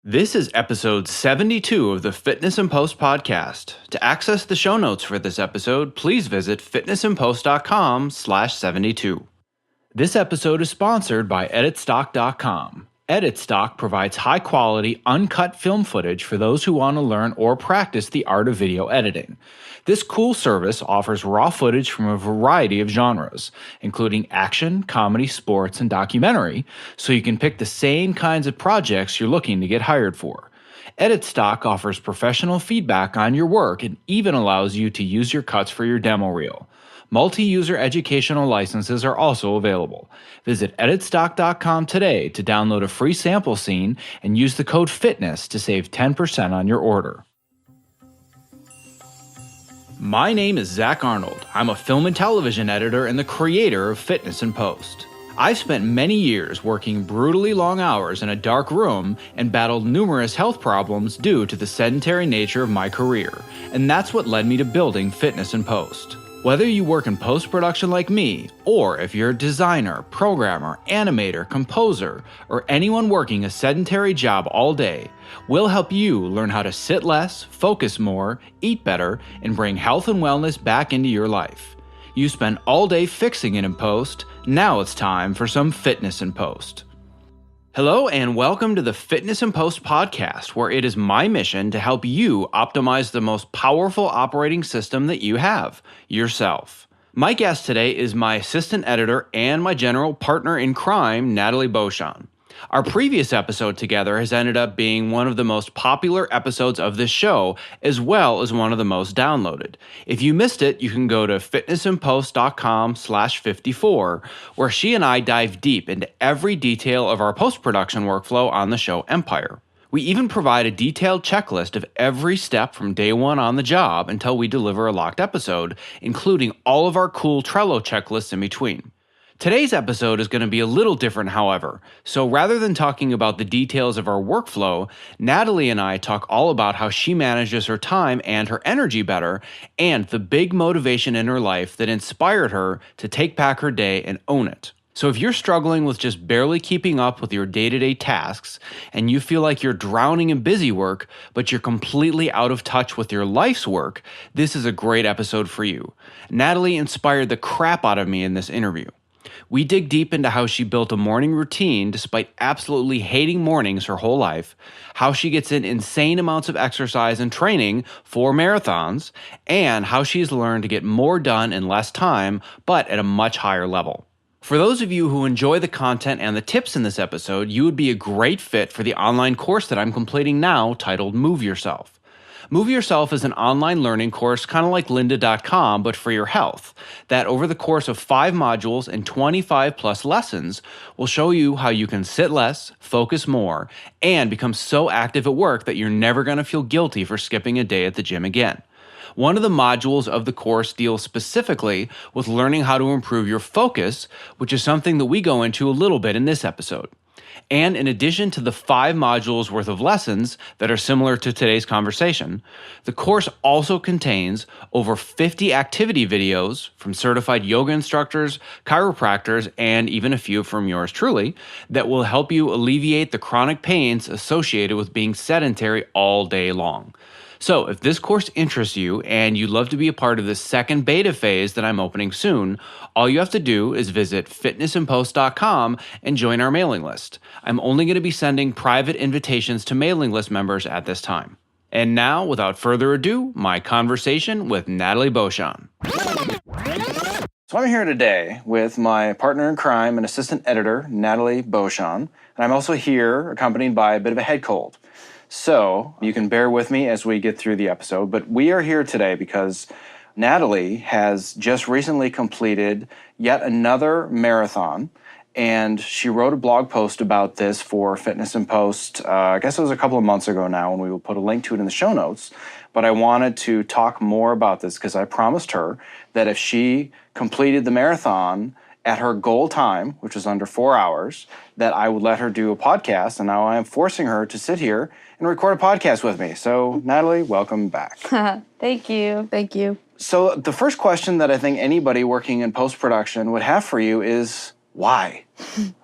This is episode 72 of the Fitness in Post podcast. To access the show notes for this episode, please visit fitnessinpost.com/72. This episode is sponsored by editstock.com. Editstock provides high-quality, uncut film footage for those who want to learn or practice the art of video editing. This cool service offers raw footage from a variety of genres, including action, comedy, sports, and documentary, so you can pick the same kinds of projects you're looking to get hired for. Editstock offers professional feedback on your work and even allows you to use your cuts for your demo reel. Multi-user educational licenses are also available. Visit editstock.com today to download a free sample scene and use the code FITNESS to save 10% on your order. My name is Zach Arnold. I'm a film and television editor and the creator of Fitness in Post. I've spent many years working brutally long hours in a dark room and battled numerous health problems due to the sedentary nature of my career, and that's what led me to building Fitness in Post. Whether you work in post-production like me, or if you're a designer, programmer, animator, composer, or anyone working a sedentary job all day, we'll help you learn how to sit less, focus more, eat better, and bring health and wellness back into your life. You spend all day fixing it in post, now it's time for some fitness in post. Hello and welcome to the Fitness in Post podcast, where it is my mission to help you optimize the most powerful operating system that you have, yourself. My guest today is my assistant editor and my general partner in crime, Natalie Boschan. Our previous episode together has ended up being one of the most popular episodes of this show, as well as one of the most downloaded. If you missed it, you can go to fitnessinpost.com/54, where she and I dive deep into every detail of our post-production workflow on the show Empire. We even provide a detailed checklist of every step from day one on the job until we deliver a locked episode, including all of our cool Trello checklists in between. Today's episode is going to be a little different, however, so rather than talking about the details of our workflow, Natalie and I talk all about how she manages her time and her energy better, and the big motivation in her life that inspired her to take back her day and own it. So if you're struggling with just barely keeping up with your day-to-day tasks, and you feel like you're drowning in busy work, but you're completely out of touch with your life's work, this is a great episode for you. Natalie inspired the crap out of me in this interview. We dig deep into how she built a morning routine despite absolutely hating mornings her whole life, how she gets in insane amounts of exercise and training for marathons, and how she's learned to get more done in less time, but at a much higher level. For those of you who enjoy the content and the tips in this episode, you would be a great fit for the online course that I'm completing now titled Move Yourself. Move Yourself is an online learning course kind of like lynda.com, but for your health, that over the course of 5 modules and 25 plus lessons will show you how you can sit less, focus more, and become so active at work that you're never going to feel guilty for skipping a day at the gym again. One of the modules of the course deals specifically with learning how to improve your focus, which is something that we go into a little bit in this episode. And in addition to the 5 modules worth of lessons that are similar to today's conversation, the course also contains over 50 activity videos from certified yoga instructors, chiropractors, and even a few from yours truly that will help you alleviate the chronic pains associated with being sedentary all day long. So if this course interests you and you'd love to be a part of the second beta phase that I'm opening soon, all you have to do is visit fitnessinpost.com and join our mailing list. I'm only going to be sending private invitations to mailing list members at this time. And now, without further ado, my conversation with Natalie Boschan. So I'm here today with my partner in crime and assistant editor, Natalie Boschan, and I'm also here accompanied by a bit of a head cold. So you can bear with me as we get through the episode, but we are here today because Natalie has just recently completed yet another marathon, and she wrote a blog post about this for Fitness in Post. I guess it was a couple of months ago now, and we will put a link to it in the show notes. But I wanted to talk more about this because I promised her that if she completed the marathon at her goal time, which was under 4 hours, that I would let her do a podcast, and now I am forcing her to sit here and record a podcast with me. So, Natalie, welcome back. Thank you. Thank you. So, the first question that I think anybody working in post-production would have for you is, why?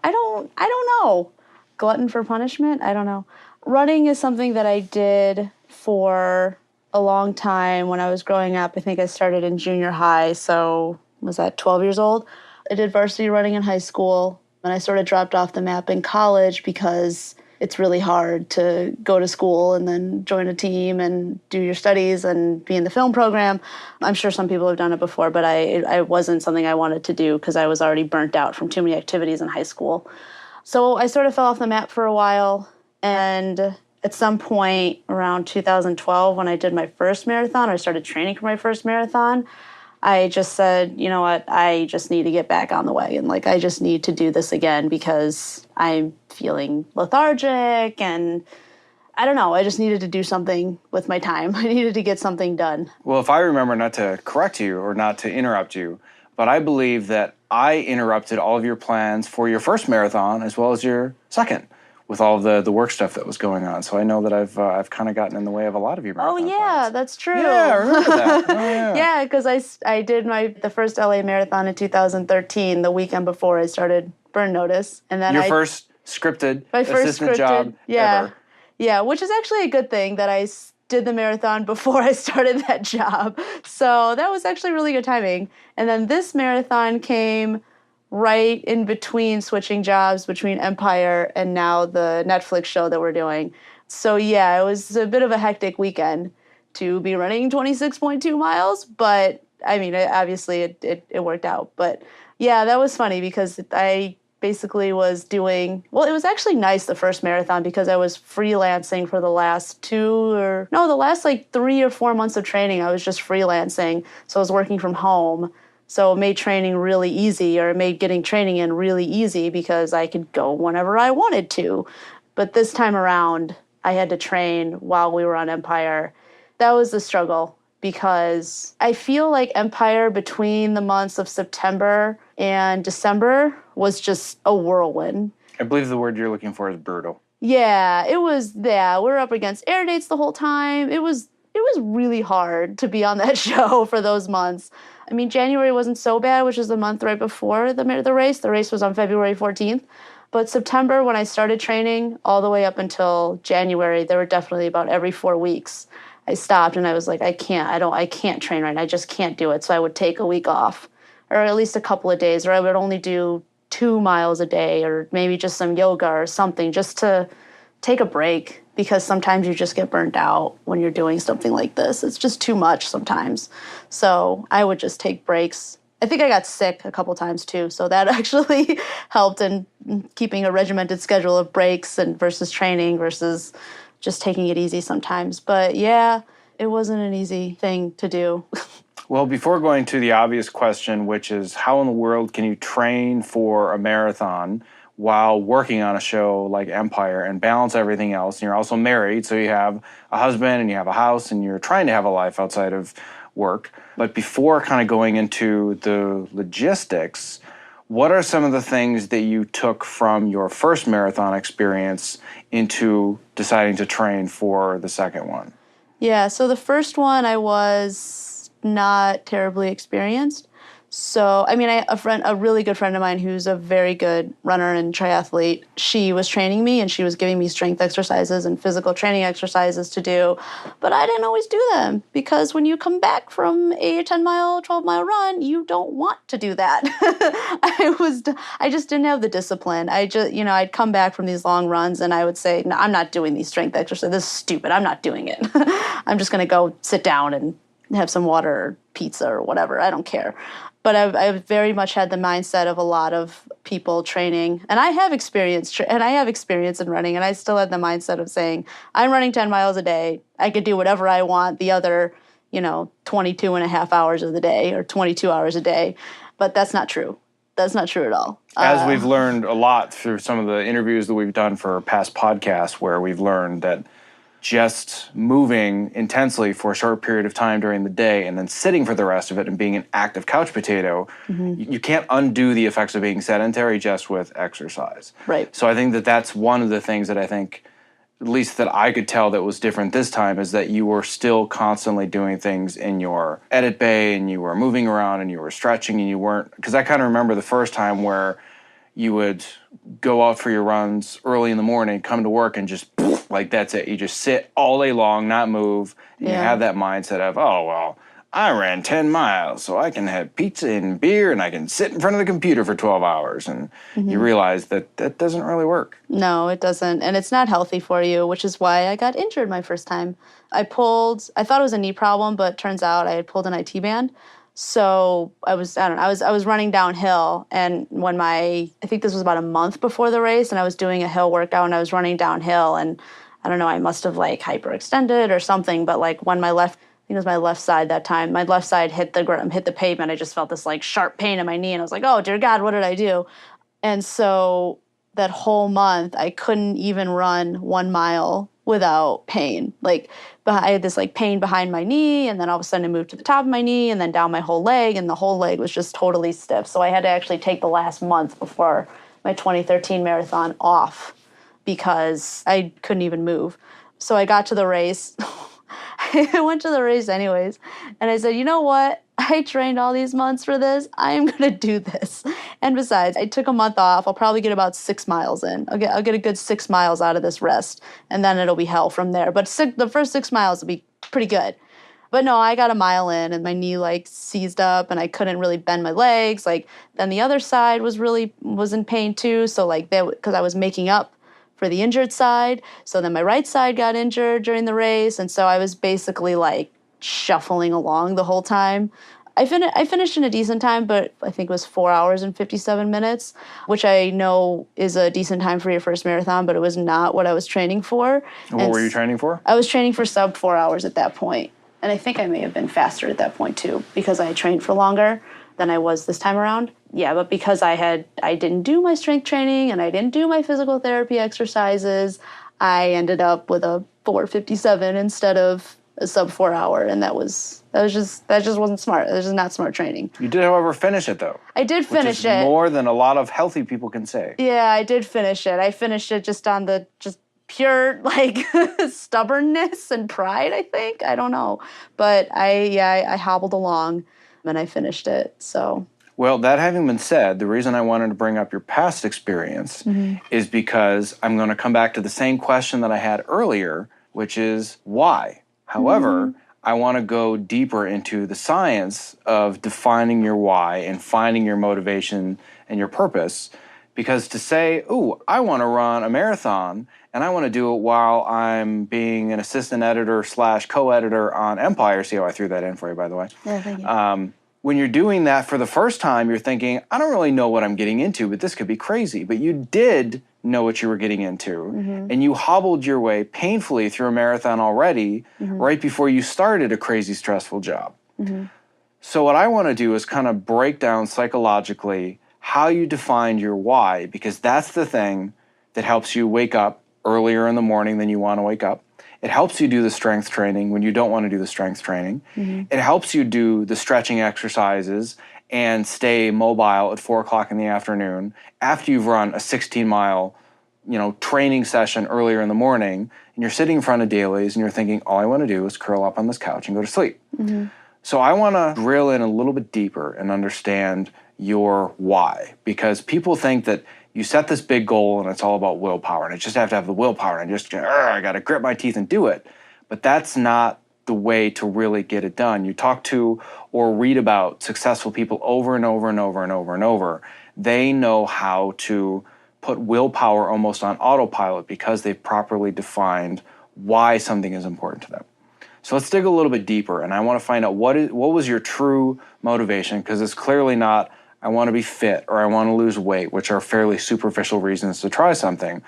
I don't know. Glutton for punishment? I don't know. running is something that I did for a long time when I was growing up. I think I started in junior high, so was that 12 years old? I did varsity running in high school, and I sort of dropped off the map in college because it's really hard to go to school and then join a team and do your studies and be in the film program. I'm sure some people have done it before, but I wasn't something I wanted to do because I was already burnt out from too many activities in high school. So I sort of fell off the map for a while, and at some point around 2012 when I did my first marathon, I started training for my first marathon, I just said, you know what, I just need to get back on the wagon. Like, I just need to do this again because I'm feeling lethargic and I don't know, I just needed to do something with my time. I needed to get something done. Well, if I remember, not to correct you or not to interrupt you, but I believe that I interrupted all of your plans for your first marathon as well as your second, with all of the work stuff that was going on. So I know that I've kind of gotten in the way of a lot of your marathon plans. That's true. Yeah, I remember that. Oh, yeah. Yeah, because I did the first LA marathon in 2013, the weekend before I started Burn Notice. And then your first scripted assistant job ever. Yeah, which is actually a good thing that I did the marathon before I started that job. So that was actually really good timing. And then this marathon came right in between switching jobs between Empire and now the Netflix show that we're doing. So yeah, it was a bit of a hectic weekend to be running 26.2 miles, but I mean, obviously it worked out. But yeah, that was funny because I basically was doing, well, it was actually nice the first marathon because I was freelancing for the last 3 or 4 months of training. I was just freelancing. So I was working from home. So it made training really easy, or it made getting training in really easy because I could go whenever I wanted to. But this time around, I had to train while we were on Empire. That was the struggle because I feel like Empire between the months of September and December was just a whirlwind. I believe the word you're looking for is brutal. Yeah, it was. Yeah, we were up against air dates the whole time. It was really hard to be on that show for those months. I mean, January wasn't so bad, which is the month right before the race. The race was on February 14th. But September, when I started training, all the way up until January, there were definitely about every 4 weeks, I stopped and I was like, I can't train right now. I just can't do it. So I would take a week off, or at least a couple of days, or I would only do 2 miles a day, or maybe just some yoga or something, just to take a break, because sometimes you just get burnt out when you're doing something like this. It's just too much sometimes. So I would just take breaks. I think I got sick a couple times too, so that actually helped in keeping a regimented schedule of breaks and versus training versus just taking it easy sometimes. But yeah, it wasn't an easy thing to do. Well, before going to the obvious question, which is how in the world can you train for a marathon while working on a show like Empire and balance everything else? And you're also married, so you have a husband and you have a house and you're trying to have a life outside of work. But before kind of going into the logistics, what are some of the things that you took from your first marathon experience into deciding to train for the second one? Yeah, so the first one I was not terribly experienced. So, I mean, a really good friend of mine who's a very good runner and triathlete, she was training me and she was giving me strength exercises and physical training exercises to do, but I didn't always do them because when you come back from a 10-mile, 12-mile run, you don't want to do that. I just didn't have the discipline. I'd come back from these long runs and I would say, no, I'm not doing these strength exercises. This is stupid. I'm not doing it. I'm just going to go sit down and have some water or pizza or whatever. I don't care. But I've very much had the mindset of a lot of people training. And I have experience in running. And I still had the mindset of saying, I'm running 10 miles a day. I could do whatever I want the other, 22 and a half hours of the day or 22 hours a day. But that's not true. That's not true at all. As we've learned a lot through some of the interviews that we've done for past podcasts, where we've learned that just moving intensely for a short period of time during the day and then sitting for the rest of it and being an active couch potato, you can't undo the effects of being sedentary just with exercise. Right. So I think that that's one of the things that I think, at least that I could tell that was different this time, is that you were still constantly doing things in your edit bay and you were moving around and you were stretching and you weren't, because I kind of remember the first time where you would go out for your runs early in the morning, come to work and just like that's it. You just sit all day long, not move, and you have that mindset of, oh, well, I ran 10 miles, so I can have pizza and beer, and I can sit in front of the computer for 12 hours. And you realize that that doesn't really work. No, it doesn't. And it's not healthy for you, which is why I got injured my first time. I thought it was a knee problem, but turns out I had pulled an IT band. So I was running downhill, and I think this was about a month before the race, and I was doing a hill workout, and I was running downhill, and I don't know, I must have like hyperextended or something, but like when I think it was my left side that time, my left side hit the pavement, I just felt this like sharp pain in my knee, and I was like, oh dear God, what did I do? And so that whole month, I couldn't even run 1 mile without pain. Like, I had this like pain behind my knee, and then all of a sudden it moved to the top of my knee, and then down my whole leg, and the whole leg was just totally stiff. So I had to actually take the last month before my 2013 marathon off because I couldn't even move. So I got to the race. I went to the race anyways, and I said, you know what? I trained all these months for this. I'm going to do this. And besides, I took a month off. I'll probably get about 6 miles in. I'll get a good 6 miles out of this rest, and then it'll be hell from there. But the first 6 miles will be pretty good. But no, I got a mile in, and my knee like seized up, and I couldn't really bend my legs. Like, then the other side was in pain too. So like, because I was making up for the injured side. So then my right side got injured during the race. And so I was basically like shuffling along the whole time. I finished in a decent time, but I think it was 4 hours and 57 minutes, which I know is a decent time for your first marathon, but it was not what I was training for. And what were you training for? I was training for sub 4 hours at that point. And I think I may have been faster at that point too, because I had trained for longer than I was this time around. Yeah, but because I didn't do my strength training and I didn't do my physical therapy exercises, I ended up with a 4:57 instead of a sub 4 hour, and that just wasn't smart. That was just not smart training. You did, however, finish it though. I did finish it. More than a lot of healthy people can say. Yeah, I did finish it. I finished it just on the pure like stubbornness and pride, I think. I don't know. But I hobbled along and I finished it. So well, that having been said, the reason I wanted to bring up your past experience is because I'm going to come back to the same question that I had earlier, which is why? However, I want to go deeper into the science of defining your why and finding your motivation and your purpose. Because to say, ooh, I want to run a marathon and I want to do it while I'm being an assistant editor / co-editor on Empire. See how I threw that in for you, by the way. Yeah, thank you. When you're doing that for the first time, you're thinking, I don't really know what I'm getting into, but this could be crazy. But you did know what you were getting into, and you hobbled your way painfully through a marathon already right before you started a crazy, stressful job. So what I want to do is kind of break down psychologically how you defined your why, because that's the thing that helps you wake up earlier in the morning than you want to wake up. It helps you do the strength training when you don't want to do the strength training. It helps you do the stretching exercises and stay mobile at 4 o'clock in the afternoon after you've run a 16-mile, training session earlier in the morning, and you're sitting in front of dailies and you're thinking, all I want to do is curl up on this couch and go to sleep. So I want to drill in a little bit deeper and understand your why, because people think that you set this big goal and it's all about willpower, and I just have to have the willpower and I got to grit my teeth and do it. But that's not the way to really get it done. You talk to or read about successful people over and over and over and over and over. They know how to put willpower almost on autopilot because they've properly defined why something is important to them. So let's dig a little bit deeper, and I want to find out what was your true motivation, because it's clearly not I want to be fit or I want to lose weight, which are fairly superficial reasons to try something.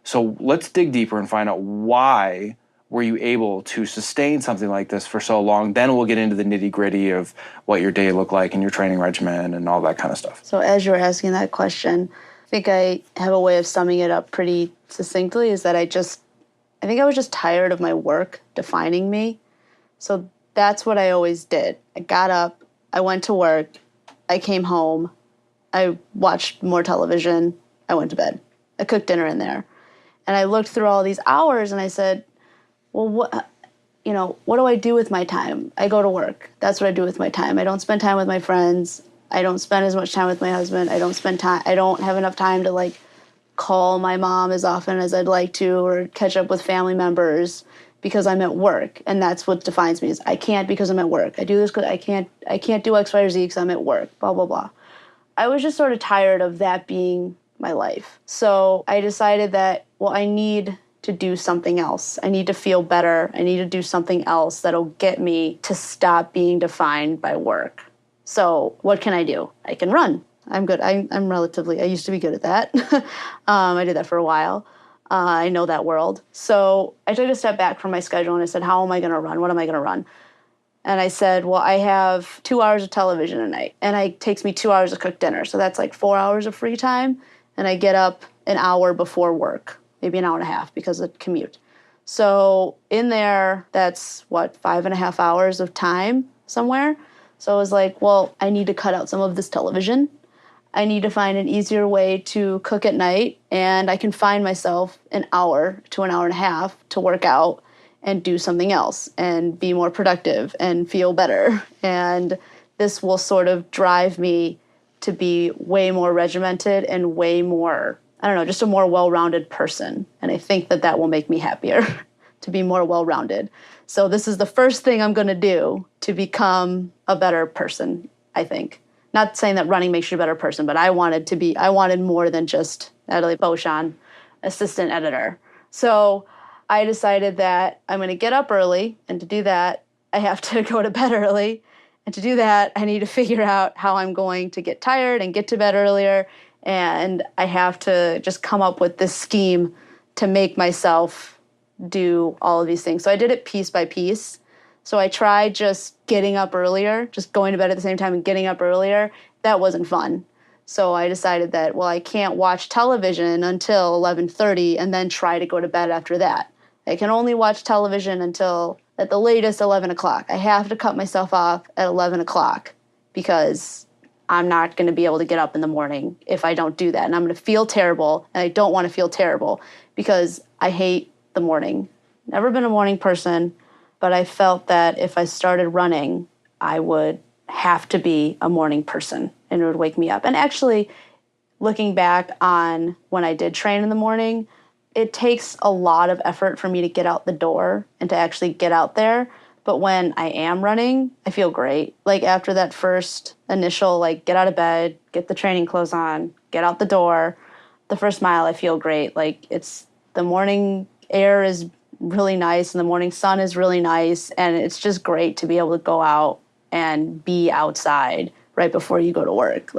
So let's dig deeper and find out why were you able to sustain something like this for so long. Then we'll get into the nitty-gritty of what your day looked like and your training regimen and all that kind of stuff. So as you're asking that question, I think I have a way of summing it up pretty succinctly, is that I think I was just tired of my work defining me. So that's what I always did. I got up, I went to work, I came home, I watched more television, I went to bed. I cooked dinner in there. And I looked through all these hours and I said, well, what do I do with my time? I go to work. That's what I do with my time. I don't spend time with my friends. I don't spend as much time with my husband. I don't have enough time to call my mom as often as I'd like to or catch up with family members because I'm at work. And that's what defines me is I can't because I'm at work. I do this because I can't do X, Y, or Z because I'm at work, blah, blah, blah. I was just sort of tired of that being my life. So I decided that, well, I need to do something else. I need to feel better. I need to do something else that'll get me to stop being defined by work. So what can I do? I can run. I'm good. I used to be good at that. I did that for a while. I know that world. So I took a step back from my schedule and I said, how am I going to run? What am I going to run? And I said, well, I have 2 hours of television a night, and it takes me 2 hours to cook dinner. So that's like 4 hours of free time. And I get up an hour before work, maybe an hour and a half because of the commute. So in there, that's 5.5 hours of time somewhere. So I was like, well, I need to cut out some of this television. I need to find an easier way to cook at night, and I can find myself an hour to an hour and a half to work out and do something else and be more productive and feel better. And this will sort of drive me to be way more regimented and way more, I don't know, just a more well-rounded person. And I think that that will make me happier to be more well-rounded. So this is the first thing I'm going to do to become a better person, I think. Not saying that running makes you a better person, but I wanted more than just Natalie Boschan, assistant editor. So I decided that I'm going to get up early, and to do that, I have to go to bed early. And to do that, I need to figure out how I'm going to get tired and get to bed earlier. And I have to just come up with this scheme to make myself do all of these things. So I did it piece by piece. So I tried just getting up earlier, just going to bed at the same time and getting up earlier. That wasn't fun. So I decided that, well, I can't watch television until 11:30 and then try to go to bed after that. I can only watch television until, at the latest, 11 o'clock. I have to cut myself off at 11 o'clock because I'm not going to be able to get up in the morning if I don't do that. And I'm going to feel terrible, and I don't want to feel terrible because I hate the morning. Never been a morning person. But I felt that if I started running, I would have to be a morning person, and it would wake me up. And actually, looking back on when I did train in the morning, it takes a lot of effort for me to get out the door and to actually get out there. But when I am running, I feel great. Like after that first initial, get out of bed, get the training clothes on, get out the door, the first mile, I feel great. The morning air is really nice and the morning sun is really nice, and it's just great to be able to go out and be outside right before you go to work.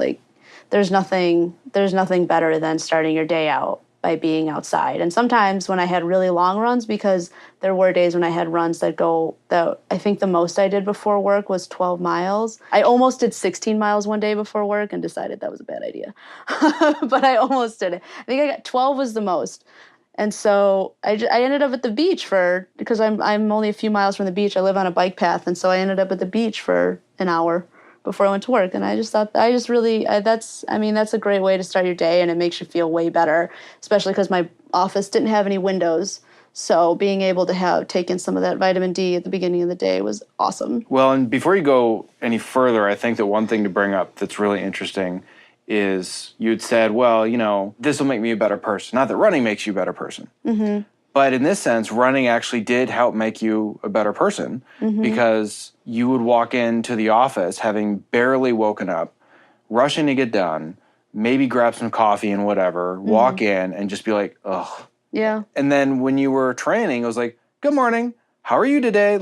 There's nothing better than starting your day out by being outside. And sometimes when I had really long runs, because there were days when I had runs that I think the most I did before work was 12 miles. I almost did 16 miles one day before work and decided that was a bad idea. But I almost did it. I think 12 was the most. And so I ended up at the beach because I'm only a few miles from the beach. I live on a bike path, and so I ended up at the beach for an hour before I went to work. And I just thought, that's a great way to start your day, and it makes you feel way better, especially because my office didn't have any windows. So being able to have taken some of that vitamin D at the beginning of the day was awesome. Well, and before you go any further, I think that one thing to bring up that's really interesting is you'd said, well, this will make me a better person. Not that running makes you a better person. Mm-hmm. But in this sense, running actually did help make you a better person because you would walk into the office having barely woken up, rushing to get done, maybe grab some coffee and whatever, walk in and just be like, ugh. Yeah. And then when you were training, it was like, good morning, how are you today?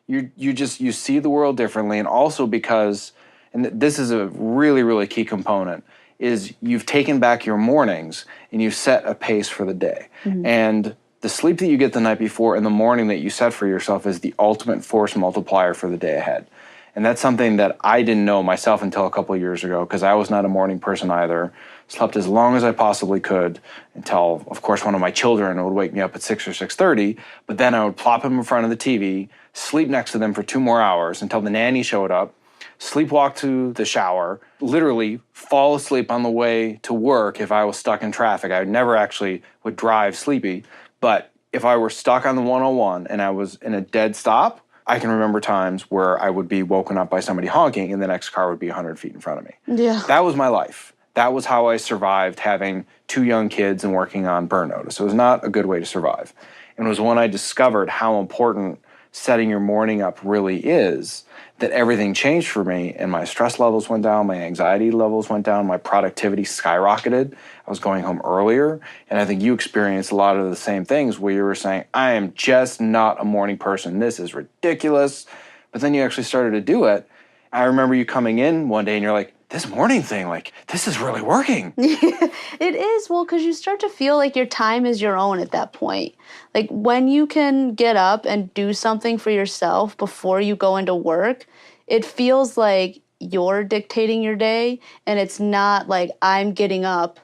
You see the world differently. And also because, and this is a really, really key component, is you've taken back your mornings and you've set a pace for the day. Mm-hmm. And the sleep that you get the night before and the morning that you set for yourself is the ultimate force multiplier for the day ahead. And that's something that I didn't know myself until a couple of years ago because I was not a morning person either. Slept as long as I possibly could until, of course, one of my children would wake me up at 6 or 6:30. But then I would plop him in front of the TV, sleep next to them for 2 more hours until the nanny showed up, sleepwalk to the shower, literally fall asleep on the way to work if I was stuck in traffic. I never actually would drive sleepy. But if I were stuck on the 101 and I was in a dead stop, I can remember times where I would be woken up by somebody honking and the next car would be 100 feet in front of me. Yeah. That was my life. That was how I survived having 2 young kids and working on burn notice. It was not a good way to survive. And it was when I discovered how important setting your morning up really is that everything changed for me, and my stress levels went down, my anxiety levels went down, my productivity skyrocketed. I was going home earlier, and I think you experienced a lot of the same things where you were saying, I am just not a morning person. This is ridiculous. But then you actually started to do it. I remember you coming in one day and you're like, this morning thing, like, this is really working. It is, well, because you start to feel like your time is your own at that point. Like, when you can get up and do something for yourself before you go into work, it feels like you're dictating your day, and it's not like I'm getting up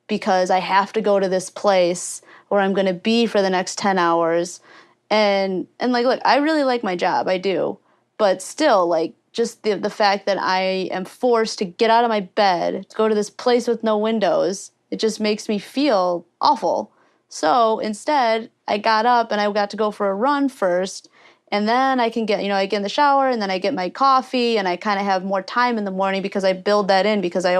because I have to go to this place where I'm going to be for the next 10 hours. And like, look, I really like my job, I do. But still, like, just the fact that I am forced to get out of my bed, to go to this place with no windows, it just makes me feel awful. So instead, I got up and I got to go for a run first, and then I can get, I get in the shower, and then I get my coffee, and I kind of have more time in the morning because I build that in, because I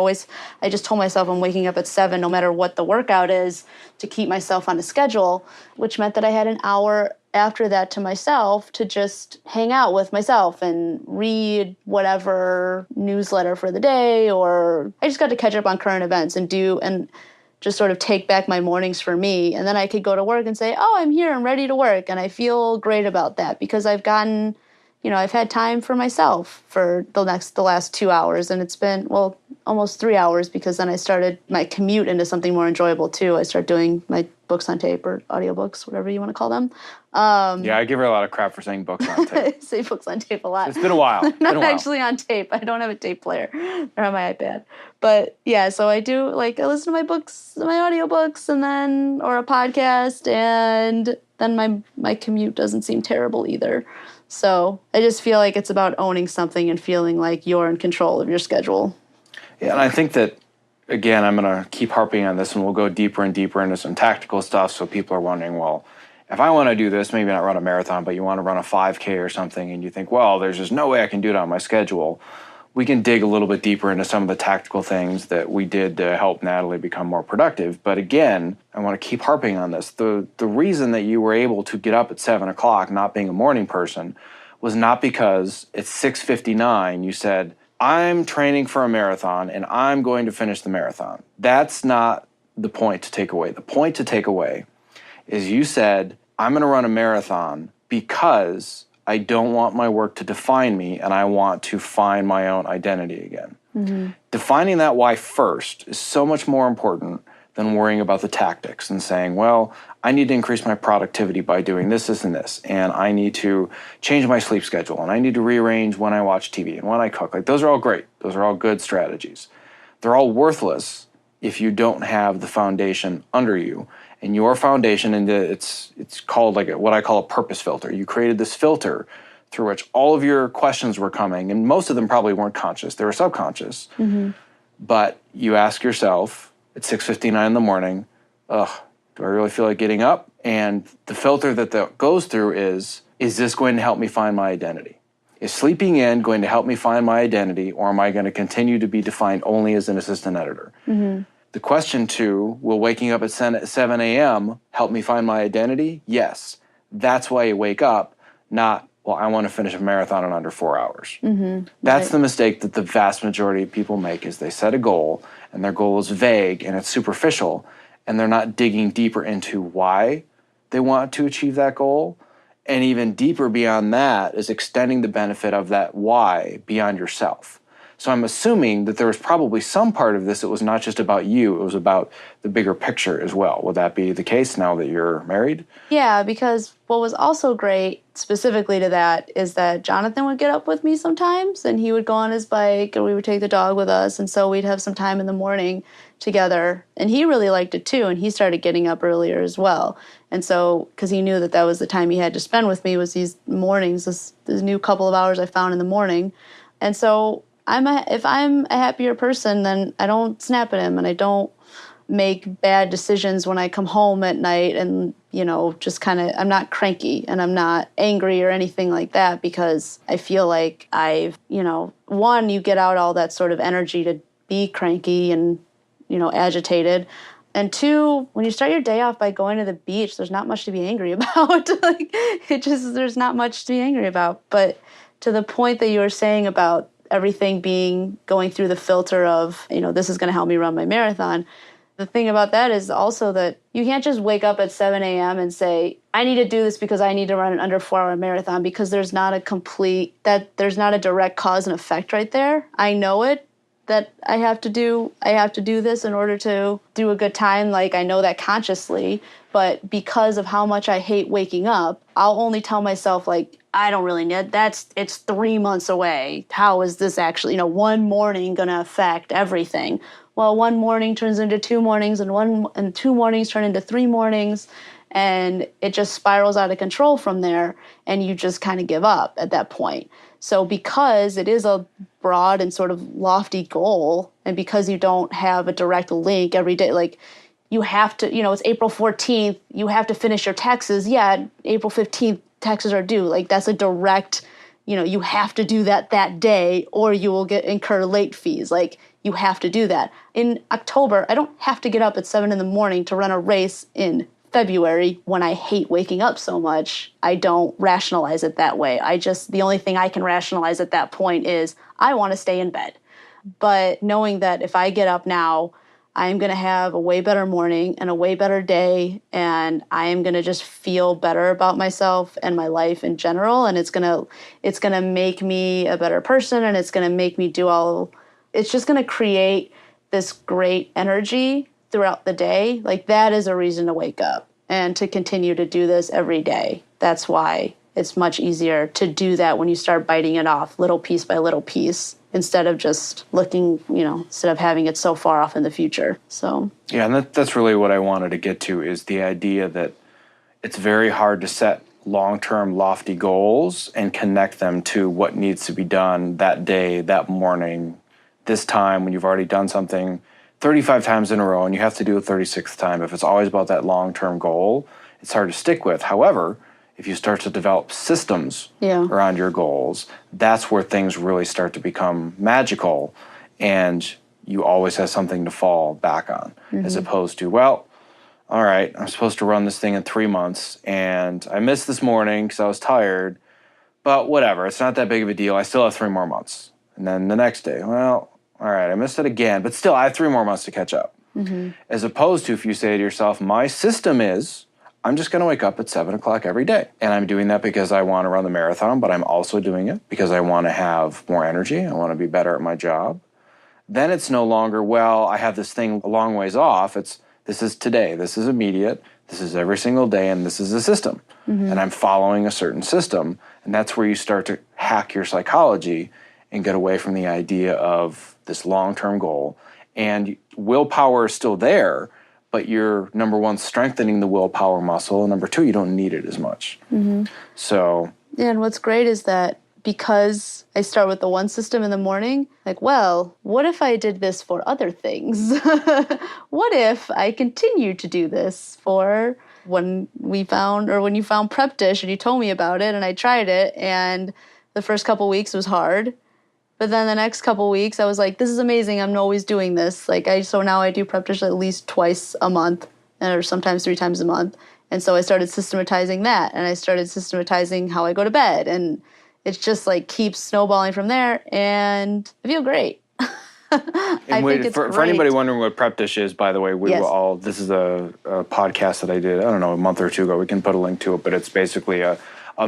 just told myself I'm waking up at 7 no matter what the workout is, to keep myself on a schedule, which meant that I had an hour after that to myself to just hang out with myself and read whatever newsletter for the day, or I just got to catch up on current events and just sort of take back my mornings for me. And then I could go to work and say, oh, I'm here, I'm ready to work. And I feel great about that because I've gotten, I've had time for myself for the last 2 hours. And it's been, well, almost 3 hours, because then I started my commute into something more enjoyable too. I start doing my books on tape, or audiobooks, whatever you want to call them. Yeah, I give her a lot of crap for saying books on tape. I say books on tape a lot. It's been a while. Not actually on tape. I don't have a tape player. They're on my iPad. But yeah, so I do, I listen to my books, my audiobooks, and then, or a podcast, and then my commute doesn't seem terrible either. So I just feel like it's about owning something and feeling like you're in control of your schedule. Yeah, and I think that, again, I'm going to keep harping on this, and we'll go deeper and deeper into some tactical stuff, so people are wondering, well, if I want to do this, maybe not run a marathon, but you want to run a 5K or something, and you think, well, there's just no way I can do it on my schedule, we can dig a little bit deeper into some of the tactical things that we did to help Natalie become more productive. But again, I want to keep harping on this. The reason that you were able to get up at 7 o'clock, not being a morning person, was not because at 6:59 you said, I'm training for a marathon and I'm going to finish the marathon. That's not the point to take away. The point to take away is you said, I'm going to run a marathon because I don't want my work to define me, and I want to find my own identity again. Mm-hmm. Defining that why first is so much more important than worrying about the tactics and saying, well, I need to increase my productivity by doing this, this, and this, and I need to change my sleep schedule, and I need to rearrange when I watch TV and when I cook. Like, those are all great. Those are all good strategies. They're all worthless if you don't have the foundation under you. And your foundation, and it's called what I call a purpose filter. You created this filter through which all of your questions were coming, and most of them probably weren't conscious. They were subconscious. Mm-hmm. But you ask yourself at 6:59 in the morning, do I really feel like getting up? And the filter that goes through is this going to help me find my identity? Is sleeping in going to help me find my identity, or am I going to continue to be defined only as an assistant editor? Mm-hmm. The question 2, will waking up at 7 a.m. help me find my identity? Yes. That's why you wake up, not, well, I want to finish a marathon in under 4 hours. Mm-hmm. That's right. The mistake that the vast majority of people make, is they set a goal, and their goal is vague and it's superficial, and they're not digging deeper into why they want to achieve that goal. And even deeper beyond that is extending the benefit of that why beyond yourself. So I'm assuming that there was probably some part of this that was not just about you, it was about the bigger picture as well. Would that be the case now that you're married? Yeah, because what was also great specifically to that is that Jonathan would get up with me sometimes, and he would go on his bike, and we would take the dog with us, and so we'd have some time in the morning together. And he really liked it too, and he started getting up earlier as well. And so, because he knew that was the time he had to spend with me, was these mornings, this new couple of hours I found in the morning. And so if I'm a happier person, then I don't snap at him, and I don't make bad decisions when I come home at night, and, just I'm not cranky, and I'm not angry or anything like that, because I feel like I've, one, you get out all that sort of energy to be cranky and agitated. And two, when you start your day off by going to the beach, there's not much to be angry about. There's not much to be angry about. But to the point that you were saying about everything going through the filter of, this is going to help me run my marathon. The thing about that is also that you can't just wake up at 7 a.m. and say, I need to do this because I need to run an under 4-hour marathon, because there's not a direct cause and effect right there. I know it, that I have to do this in order to do a good time. Like, I know that consciously, but because of how much I hate waking up, I'll only tell myself, like, I don't really need it's 3 months away. How is this actually, one morning going to affect everything? Well, one morning turns into 2 mornings, and 2 mornings turn into 3 mornings, and it just spirals out of control from there, and you just kind of give up at that point. So because it is a broad and sort of lofty goal, and because you don't have a direct link every day, like, you have to, it's April 14th, you have to finish your taxes. Yeah, April 15th, taxes are due. Like, that's a direct, you have to do that day, or you will incur late fees. Like, you have to do that. In October, I don't have to get up at 7 a.m. to run a race in February when I hate waking up so much. I don't rationalize it that way. The only thing I can rationalize at that point is I want to stay in bed. But knowing that if I get up now, I'm going to have a way better morning and a way better day, and I am going to just feel better about myself and my life in general, and it's going to make me a better person, and it's going to make me it's just going to create this great energy throughout the day. Like, that is a reason to wake up and to continue to do this every day. That's why it's much easier to do that when you start biting it off little piece by little piece, instead of just instead of having it so far off in the future. So yeah, and that's really what I wanted to get to, is the idea that it's very hard to set long-term lofty goals and connect them to what needs to be done that day, that morning, this time, when you've already done something 35 times in a row and you have to do a 36th time. If it's always about that long-term goal, it's hard to stick with. However, if you start to develop systems around your goals, that's where things really start to become magical, and you always have something to fall back on, as opposed to, well, all right, I'm supposed to run this thing in 3 months, and I missed this morning because I was tired, but whatever, it's not that big of a deal. I still have 3 more months. And then the next day, well, all right, I missed it again, but still I have 3 more months to catch up. As opposed to if you say to yourself, my system is, I'm just going to wake up at 7 o'clock every day. And I'm doing that because I want to run the marathon, but I'm also doing it because I want to have more energy. I want to be better at my job. Then it's no longer, well, I have this thing a long ways off. This is today. This is immediate. This is every single day, and this is a system. And I'm following a certain system. And that's where you start to hack your psychology and get away from the idea of this long-term goal. And willpower is still there, but you're, number one, strengthening the willpower muscle, and number two, you don't need it as much. So yeah, and what's great is that because I start with the one system in the morning, like, well, what if I did this for other things? What if I continued to do this for when you found Prep Dish and you told me about it and I tried it, and the first couple weeks was hard. But then the next couple weeks, I was like, this is amazing. I'm always doing this. So now I do Prep Dish at least twice a month, or sometimes 3 times a month. And so I started systematizing that, and I started systematizing how I go to bed. And it's just keeps snowballing from there, and I feel great. I think it's for anybody wondering what Prep Dish is, by the way, this is a podcast that I did, a month or 2 ago. We can put a link to it, but it's basically a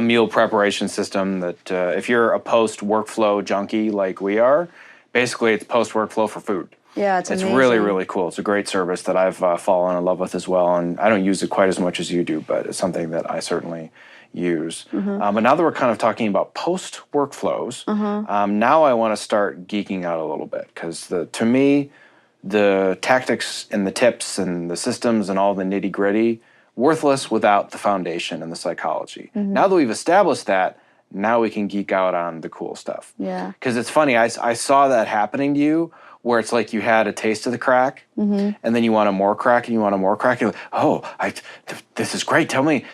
meal preparation system that if you're a post-workflow junkie like we are, basically it's post-workflow for food. Yeah, it's amazing. It's really, really cool. It's a great service that I've fallen in love with as well, and I don't use it quite as much as you do, but it's something that I certainly use. But now that we're kind of talking about post-workflows, now I want to start geeking out a little bit, because to me, the tactics and the tips and the systems and all the nitty-gritty, worthless without the foundation and the psychology. Now that we've established that, now we can geek out on the cool stuff. Yeah. Because it's funny, I saw that happening to you where it's like you had a taste of the crack, and then you want a more crack, and you want a more crack. You're like, oh, this is great. Tell me,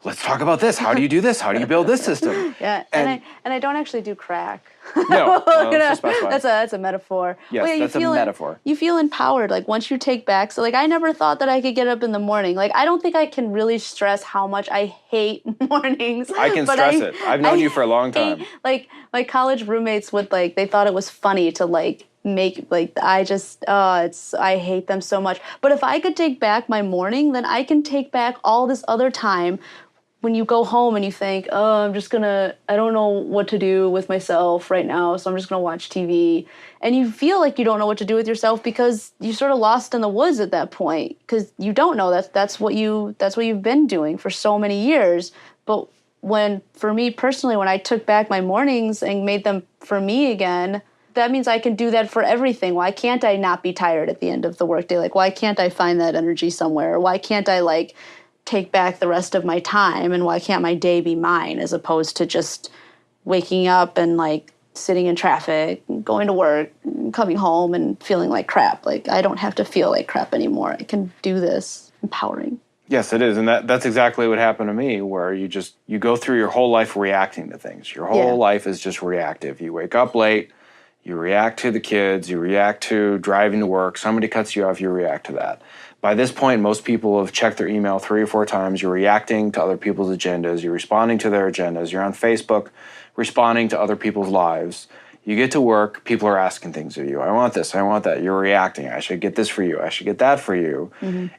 let's talk about this. How do you do this? How do you build this system? Yeah, and I don't actually do crack. No, let's specify. That's a metaphor. Yes, well, yeah, that's a metaphor. You feel empowered, like once you take back. So like I never thought that I could get up in the morning. Like I don't think I can really stress how much I hate mornings. I can stress it. I've known you for a long time. Like my college roommates would like, they thought it was funny to like make like I hate them so much. But if I could take back my morning, then I can take back all this other time when you go home and you think, oh, I don't know what to do with myself right now, so I'm just gonna watch TV. And you feel like you don't know what to do with yourself because you're sort of lost in the woods at that point because you don't know that's what you've been doing for so many years. But for me personally, when I took back my mornings and made them for me again, that means I can do that for everything. Why can't I not be tired at the end of the workday? Like, why can't I find that energy somewhere? Why can't I like take back the rest of my time, and why can't my day be mine as opposed to just waking up and like sitting in traffic, going to work, coming home and feeling like crap? Like I don't have to feel like crap anymore. I can do this. Empowering. Yes, it is. And that's exactly what happened to me, where you go through your whole life reacting to things. Your whole life is just reactive. You wake up late, you react to the kids, you react to driving to work, somebody cuts you off, you react to that. By this point, most people have checked their email 3 or 4 times. You're reacting to other people's agendas. You're responding to their agendas. You're on Facebook responding to other people's lives. You get to work, people are asking things of you. I want this, I want that. You're reacting. I should get this for you. I should get that for you.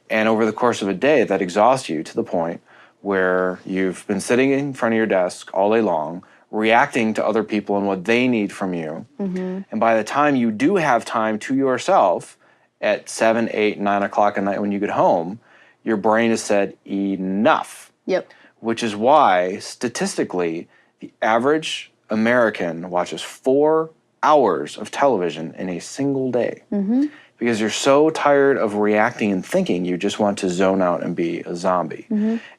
And over the course of a day, that exhausts you to the point where you've been sitting in front of your desk all day long, reacting to other people and what they need from you. And by the time you do have time to yourself, at 7, 8, 9 o'clock at night when you get home, your brain has said enough. Yep. Which is why, statistically, the average American watches 4 hours of television in a single day. Because you're so tired of reacting and thinking, you just want to zone out and be a zombie.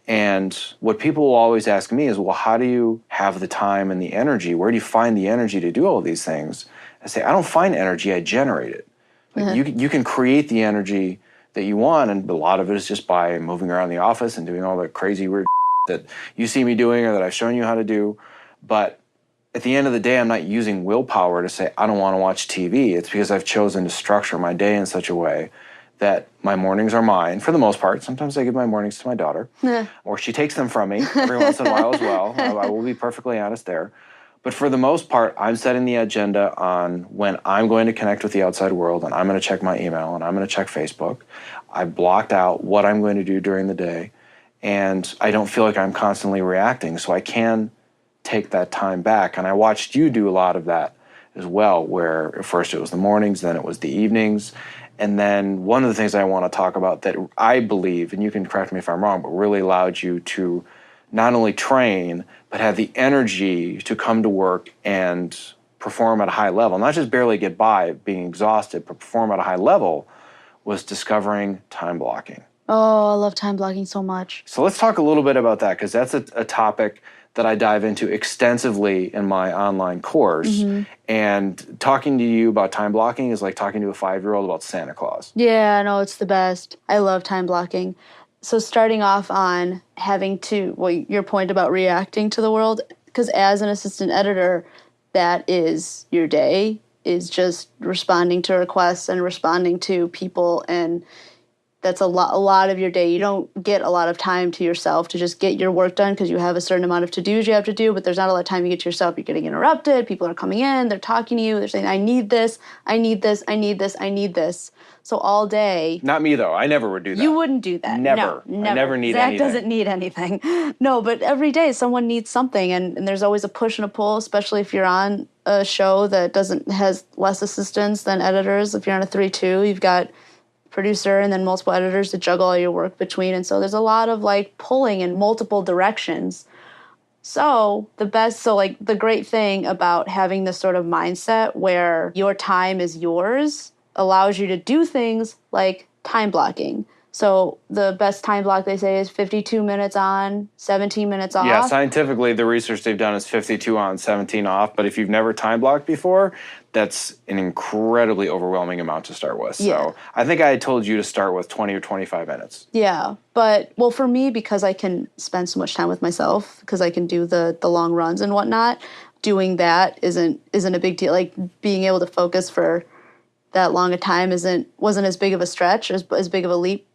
And what people will always ask me is, well, how do you have the time and the energy? Where do you find the energy to do all these things? I say, I don't find energy, I generate it. Like you can create the energy that you want, and a lot of it is just by moving around the office and doing all the crazy weird that you see me doing or that I've shown you how to do. But at the end of the day, I'm not using willpower to say I don't want to watch TV. It's because I've chosen to structure my day in such a way that my mornings are mine for the most part. Sometimes I give my mornings to my daughter, or she takes them from me every once in a while as well. I will be perfectly honest there. But for the most part, I'm setting the agenda on when I'm going to connect with the outside world, and I'm going to check my email, and I'm going to check Facebook. I've blocked out what I'm going to do during the day, and I don't feel like I'm constantly reacting, so I can take that time back. And I watched you do a lot of that as well, where at first it was the mornings, then it was the evenings. And then one of the things I want to talk about that I believe, and you can correct me if I'm wrong, but really allowed you to not only train, but have the energy to come to work and perform at a high level, not just barely get by being exhausted, but perform at a high level, was discovering time blocking. Oh, I love time blocking so much. So let's talk a little bit about that, because that's a topic that I dive into extensively in my online course. And talking to you about time blocking is like talking to a 5-year-old about Santa Claus. Yeah, no, it's the best. I love time blocking. So starting off on having to, well, your point about reacting to the world, because as an assistant editor, that is your day, is just responding to requests and responding to people, and that's a lot of your day. You don't get a lot of time to yourself to just get your work done because you have a certain amount of to-dos you have to do, but there's not a lot of time you get to yourself. You're getting interrupted. People are coming in. They're talking to you. They're saying, I need this. I need this. I need this. I need this. So all day. Not me, though. I never would do that. You wouldn't do that. Never. No, never. I never need Zach anything. doesn't need anything. No, but every day someone needs something, and there's always a push and a pull, especially if you're on a show that has less assistants than editors. If you're on a 3-2, you've got producer and then multiple editors to juggle all your work between. And so there's a lot of like pulling in multiple directions. So the great thing about having this sort of mindset where your time is yours allows you to do things like time blocking. So the best time block, they say, is 52 minutes on, 17 minutes off. Yeah, scientifically, the research they've done is 52 on, 17 off. But if you've never time blocked before, that's an incredibly overwhelming amount to start with. Yeah. So I think I had told you to start with 20 or 25 minutes. Yeah, but, well, for me, because I can spend so much time with myself, because I can do the long runs and whatnot, doing that isn't a big deal. Like, being able to focus for that long a time wasn't as big of a stretch, as big of a leap.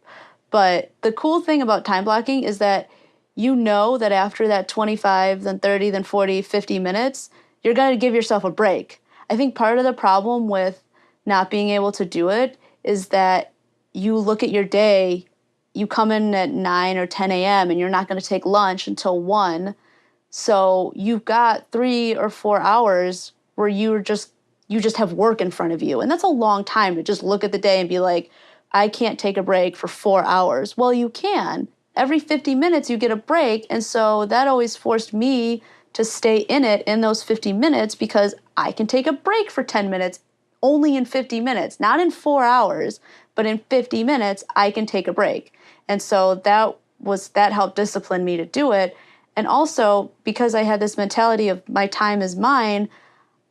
But the cool thing about time blocking is that you know that after that 25, then 30, then 40, 50 minutes, you're going to give yourself a break. I think part of the problem with not being able to do it is that you look at your day, you come in at 9 or 10 a.m. and you're not going to take lunch until 1. So you've got 3 or 4 hours where you just have work in front of you. And that's a long time to just look at the day and be like, I can't take a break for 4 hours. Well, you can. Every 50 minutes you get a break. And so that always forced me to stay in it in those 50 minutes because I can take a break for 10 minutes only in 50 minutes, not in 4 hours, but in 50 minutes I can take a break. And so that helped discipline me to do it. And also because I had this mentality of my time is mine,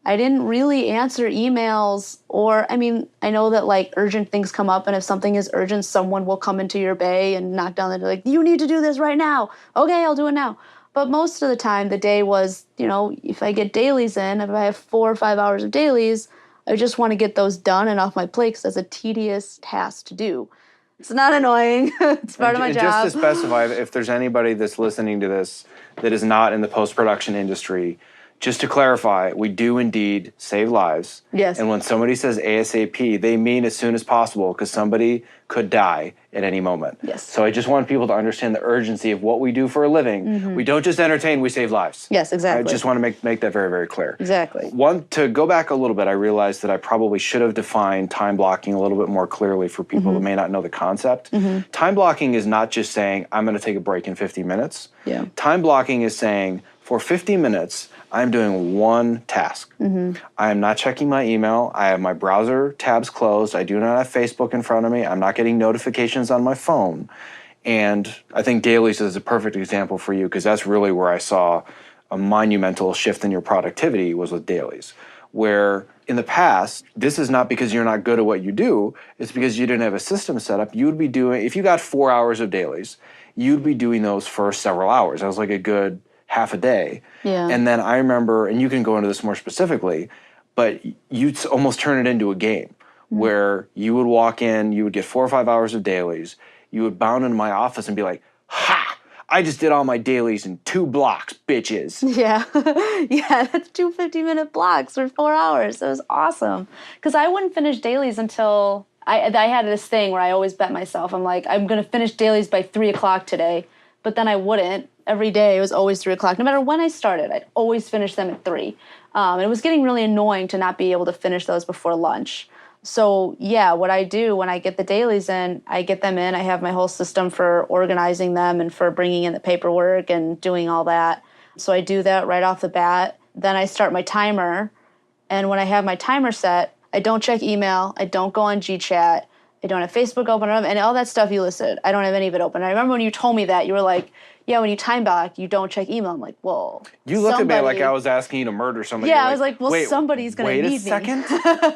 I didn't really answer emails I know that like urgent things come up and if something is urgent, someone will come into your bay and knock down the door like, you need to do this right now. Okay, I'll do it now. But most of the time the day was, if I get dailies in, if I have 4 or 5 hours of dailies, I just want to get those done and off my plate because that's a tedious task to do. It's not annoying. It's part of my job. Just to specify, if there's anybody that's listening to this that is not in the post-production industry, just to clarify, we do indeed save lives. Yes. And when somebody says ASAP, they mean as soon as possible because somebody could die at any moment. Yes. So I just want people to understand the urgency of what we do for a living. Mm-hmm. We don't just entertain, we save lives. Yes, exactly. I just want to make that very, very clear. Exactly. To go back a little bit, I realized that I probably should have defined time blocking a little bit more clearly for people that may not know the concept. Mm-hmm. Time blocking is not just saying, I'm going to take a break in 50 minutes. Yeah. Time blocking is saying, for 50 minutes, I'm doing one task. Mm-hmm. I am not checking my email. I have my browser tabs closed. I do not have Facebook in front of me. I'm not getting notifications on my phone. And I think dailies is a perfect example for you because that's really where I saw a monumental shift in your productivity was with dailies. Where in the past, this is not because you're not good at what you do, it's because you didn't have a system set up. You would be doing, if you got 4 hours of dailies, you'd be doing those for several hours. That was like a good half a day. Yeah. And then I remember, and you can go into this more specifically, but you'd almost turn it into a game where you would walk in, you would get 4 or 5 hours of dailies, you would bound into my office and be like, ha! I just did all my dailies in 2 blocks, bitches. Yeah. Yeah, that's 2 50-minute blocks for 4 hours. That was awesome. Because I wouldn't finish dailies until I had this thing where I always bet myself. I'm like, I'm going to finish dailies by 3 o'clock today. But then I wouldn't. Every day it was always 3 o'clock. No matter when I started, I'd always finish them at 3. And it was getting really annoying to not be able to finish those before lunch. So yeah, what I do when I get the dailies in, I get them in. I have my whole system for organizing them and for bringing in the paperwork and doing all that. So I do that right off the bat. Then I start my timer. And when I have my timer set, I don't check email. I don't go on GChat. I don't have Facebook open, and all that stuff you listed. I don't have any of it open. I remember when you told me that, you were like, yeah, when you time block, you don't check email. I'm like, whoa. You looked at me like I was asking you to murder somebody. Yeah, I was like, well, somebody's going to need me. Wait a second?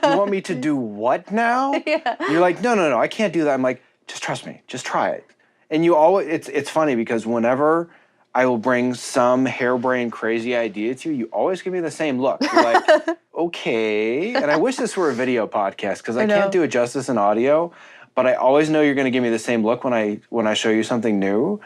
You want me to do what now? Yeah. You're like, no, I can't do that. I'm like, just trust me. Just try it. And you always, it's funny because whenever I will bring some harebrained crazy idea to you, you always give me the same look. You're like, okay. And I wish this were a video podcast because I can't do it justice in audio, but I always know you're going to give me the same look when I show you something new.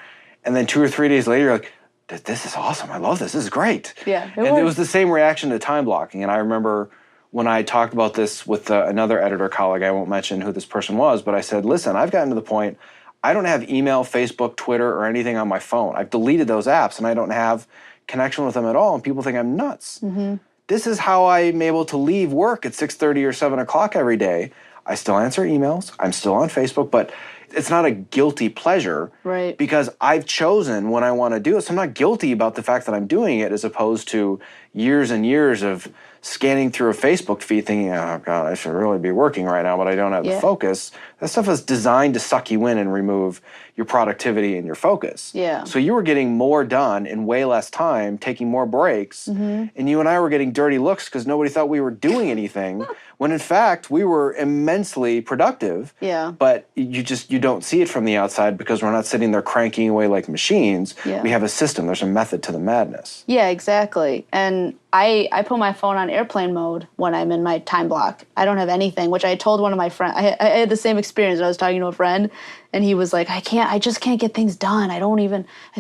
And then 2 or 3 days later, you're like, this is awesome. I love this. This is great. Yeah. It was the same reaction to time blocking. And I remember when I talked about this with another editor colleague, I won't mention who this person was, but I said, listen, I've gotten to the point, I don't have email, Facebook, Twitter, or anything on my phone. I've deleted those apps and I don't have connection with them at all. And people think I'm nuts. Mm-hmm. This is how I'm able to leave work at 6:30 or 7 o'clock every day. I still answer emails. I'm still on Facebook, but it's not a guilty pleasure. Right. Because I've chosen when I want to do it. So I'm not guilty about the fact that I'm doing it as opposed to years and years of scanning through a Facebook feed thinking, oh God, I should really be working right now, but I don't have the focus. That stuff is designed to suck you in and remove your productivity and your focus. Yeah. So you were getting more done in way less time, taking more breaks, and you and I were getting dirty looks because nobody thought we were doing anything, when in fact we were immensely productive. Yeah. But you don't see it from the outside because we're not sitting there cranking away like machines. Yeah. We have a system. There's a method to the madness. Yeah, exactly. And I put my phone on airplane mode when I'm in my time block. I don't have anything, which I told one of my friends. I had the same experience. I was talking to a friend, and he was like, I just can't get things done. I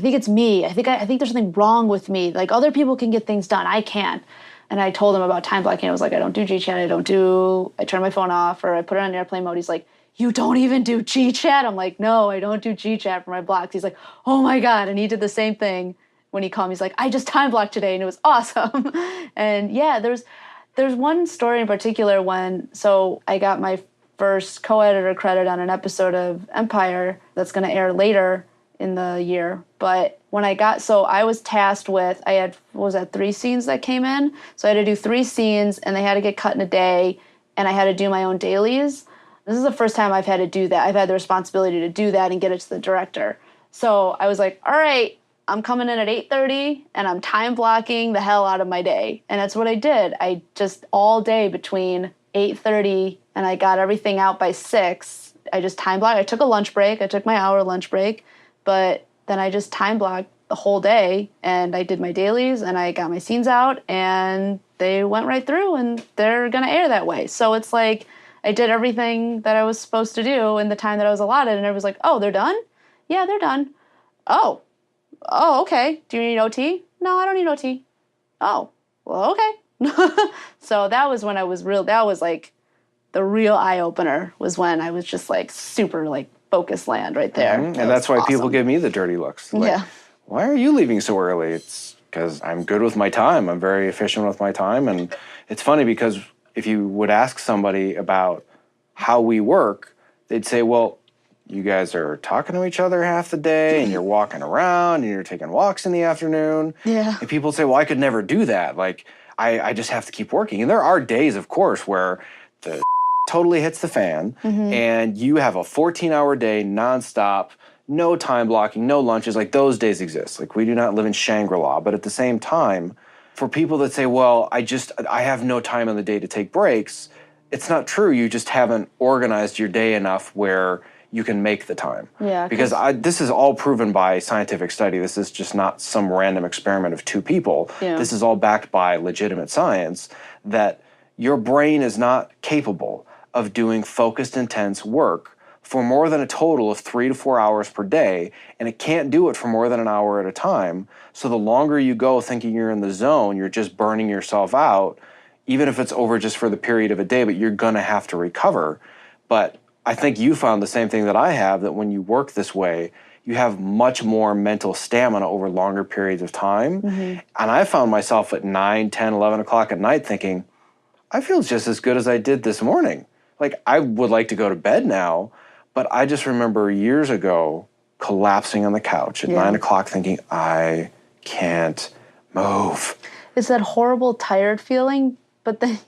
think it's me. I think there's something wrong with me. Like, other people can get things done. I can't. And I told him about time blocking. I was like, I don't do GChat. I turn my phone off, or I put it on airplane mode. He's like, you don't even do GChat? I'm like, no, I don't do GChat for my blocks. He's like, oh my God. And he did the same thing. When he called me, he's like, I just time blocked today, and it was awesome. And yeah, there's one story in particular so I got my first co-editor credit on an episode of Empire that's going to air later in the year. But when I was tasked with, I had, 3 scenes that came in? So I had to do 3 scenes, and they had to get cut in a day, and I had to do my own dailies. This is the first time I've had to do that. I've had the responsibility to do that and get it to the director. So I was like, all right, I'm coming in at 8:30, and I'm time blocking the hell out of my day. And that's what I did. I just all day between 8:30 and I got everything out by 6. I just time blocked. I took a lunch break. I took my hour lunch break, but then I just time blocked the whole day, and I did my dailies, and I got my scenes out, and they went right through, and they're going to air that way. So it's like I did everything that I was supposed to do in the time that I was allotted, and everyone's like, oh, they're done? Yeah, they're done. Oh, okay. Do you need OT? No, I don't need OT. Oh, well, okay. So that was when that was like the real eye-opener, was when I was just like super like focus land right there. And that's why people give me the dirty looks. Like, why are you leaving so early? It's because I'm good with my time. I'm very efficient with my time. And it's funny because if you would ask somebody about how we work, they'd say, well, you guys are talking to each other half the day, and you're walking around, and you're taking walks in the afternoon. Yeah. And people say, well, I could never do that. Like, I just have to keep working. And there are days, of course, where the totally hits the fan, and you have a 14-hour day nonstop, no time blocking, no lunches. Like, those days exist. Like, we do not live in Shangri-La. But at the same time, for people that say, well, I have no time in the day to take breaks, it's not true. You just haven't organized your day enough where you can make the time. Yeah. Because this is all proven by scientific study. This is just not some random experiment of 2 people. Yeah. This is all backed by legitimate science, that your brain is not capable of doing focused, intense work for more than a total of 3 to 4 hours per day, and it can't do it for more than an hour at a time. So the longer you go thinking you're in the zone, you're just burning yourself out, even if it's over just for the period of a day, but you're gonna have to recover. But I think you found the same thing that I have, that when you work this way, you have much more mental stamina over longer periods of time. And I found myself at 9, 10, 11 o'clock at night thinking, I feel just as good as I did this morning. Like, I would like to go to bed now, but I just remember years ago collapsing on the couch at 9 o'clock thinking, I can't move. It's that horrible tired feeling, but then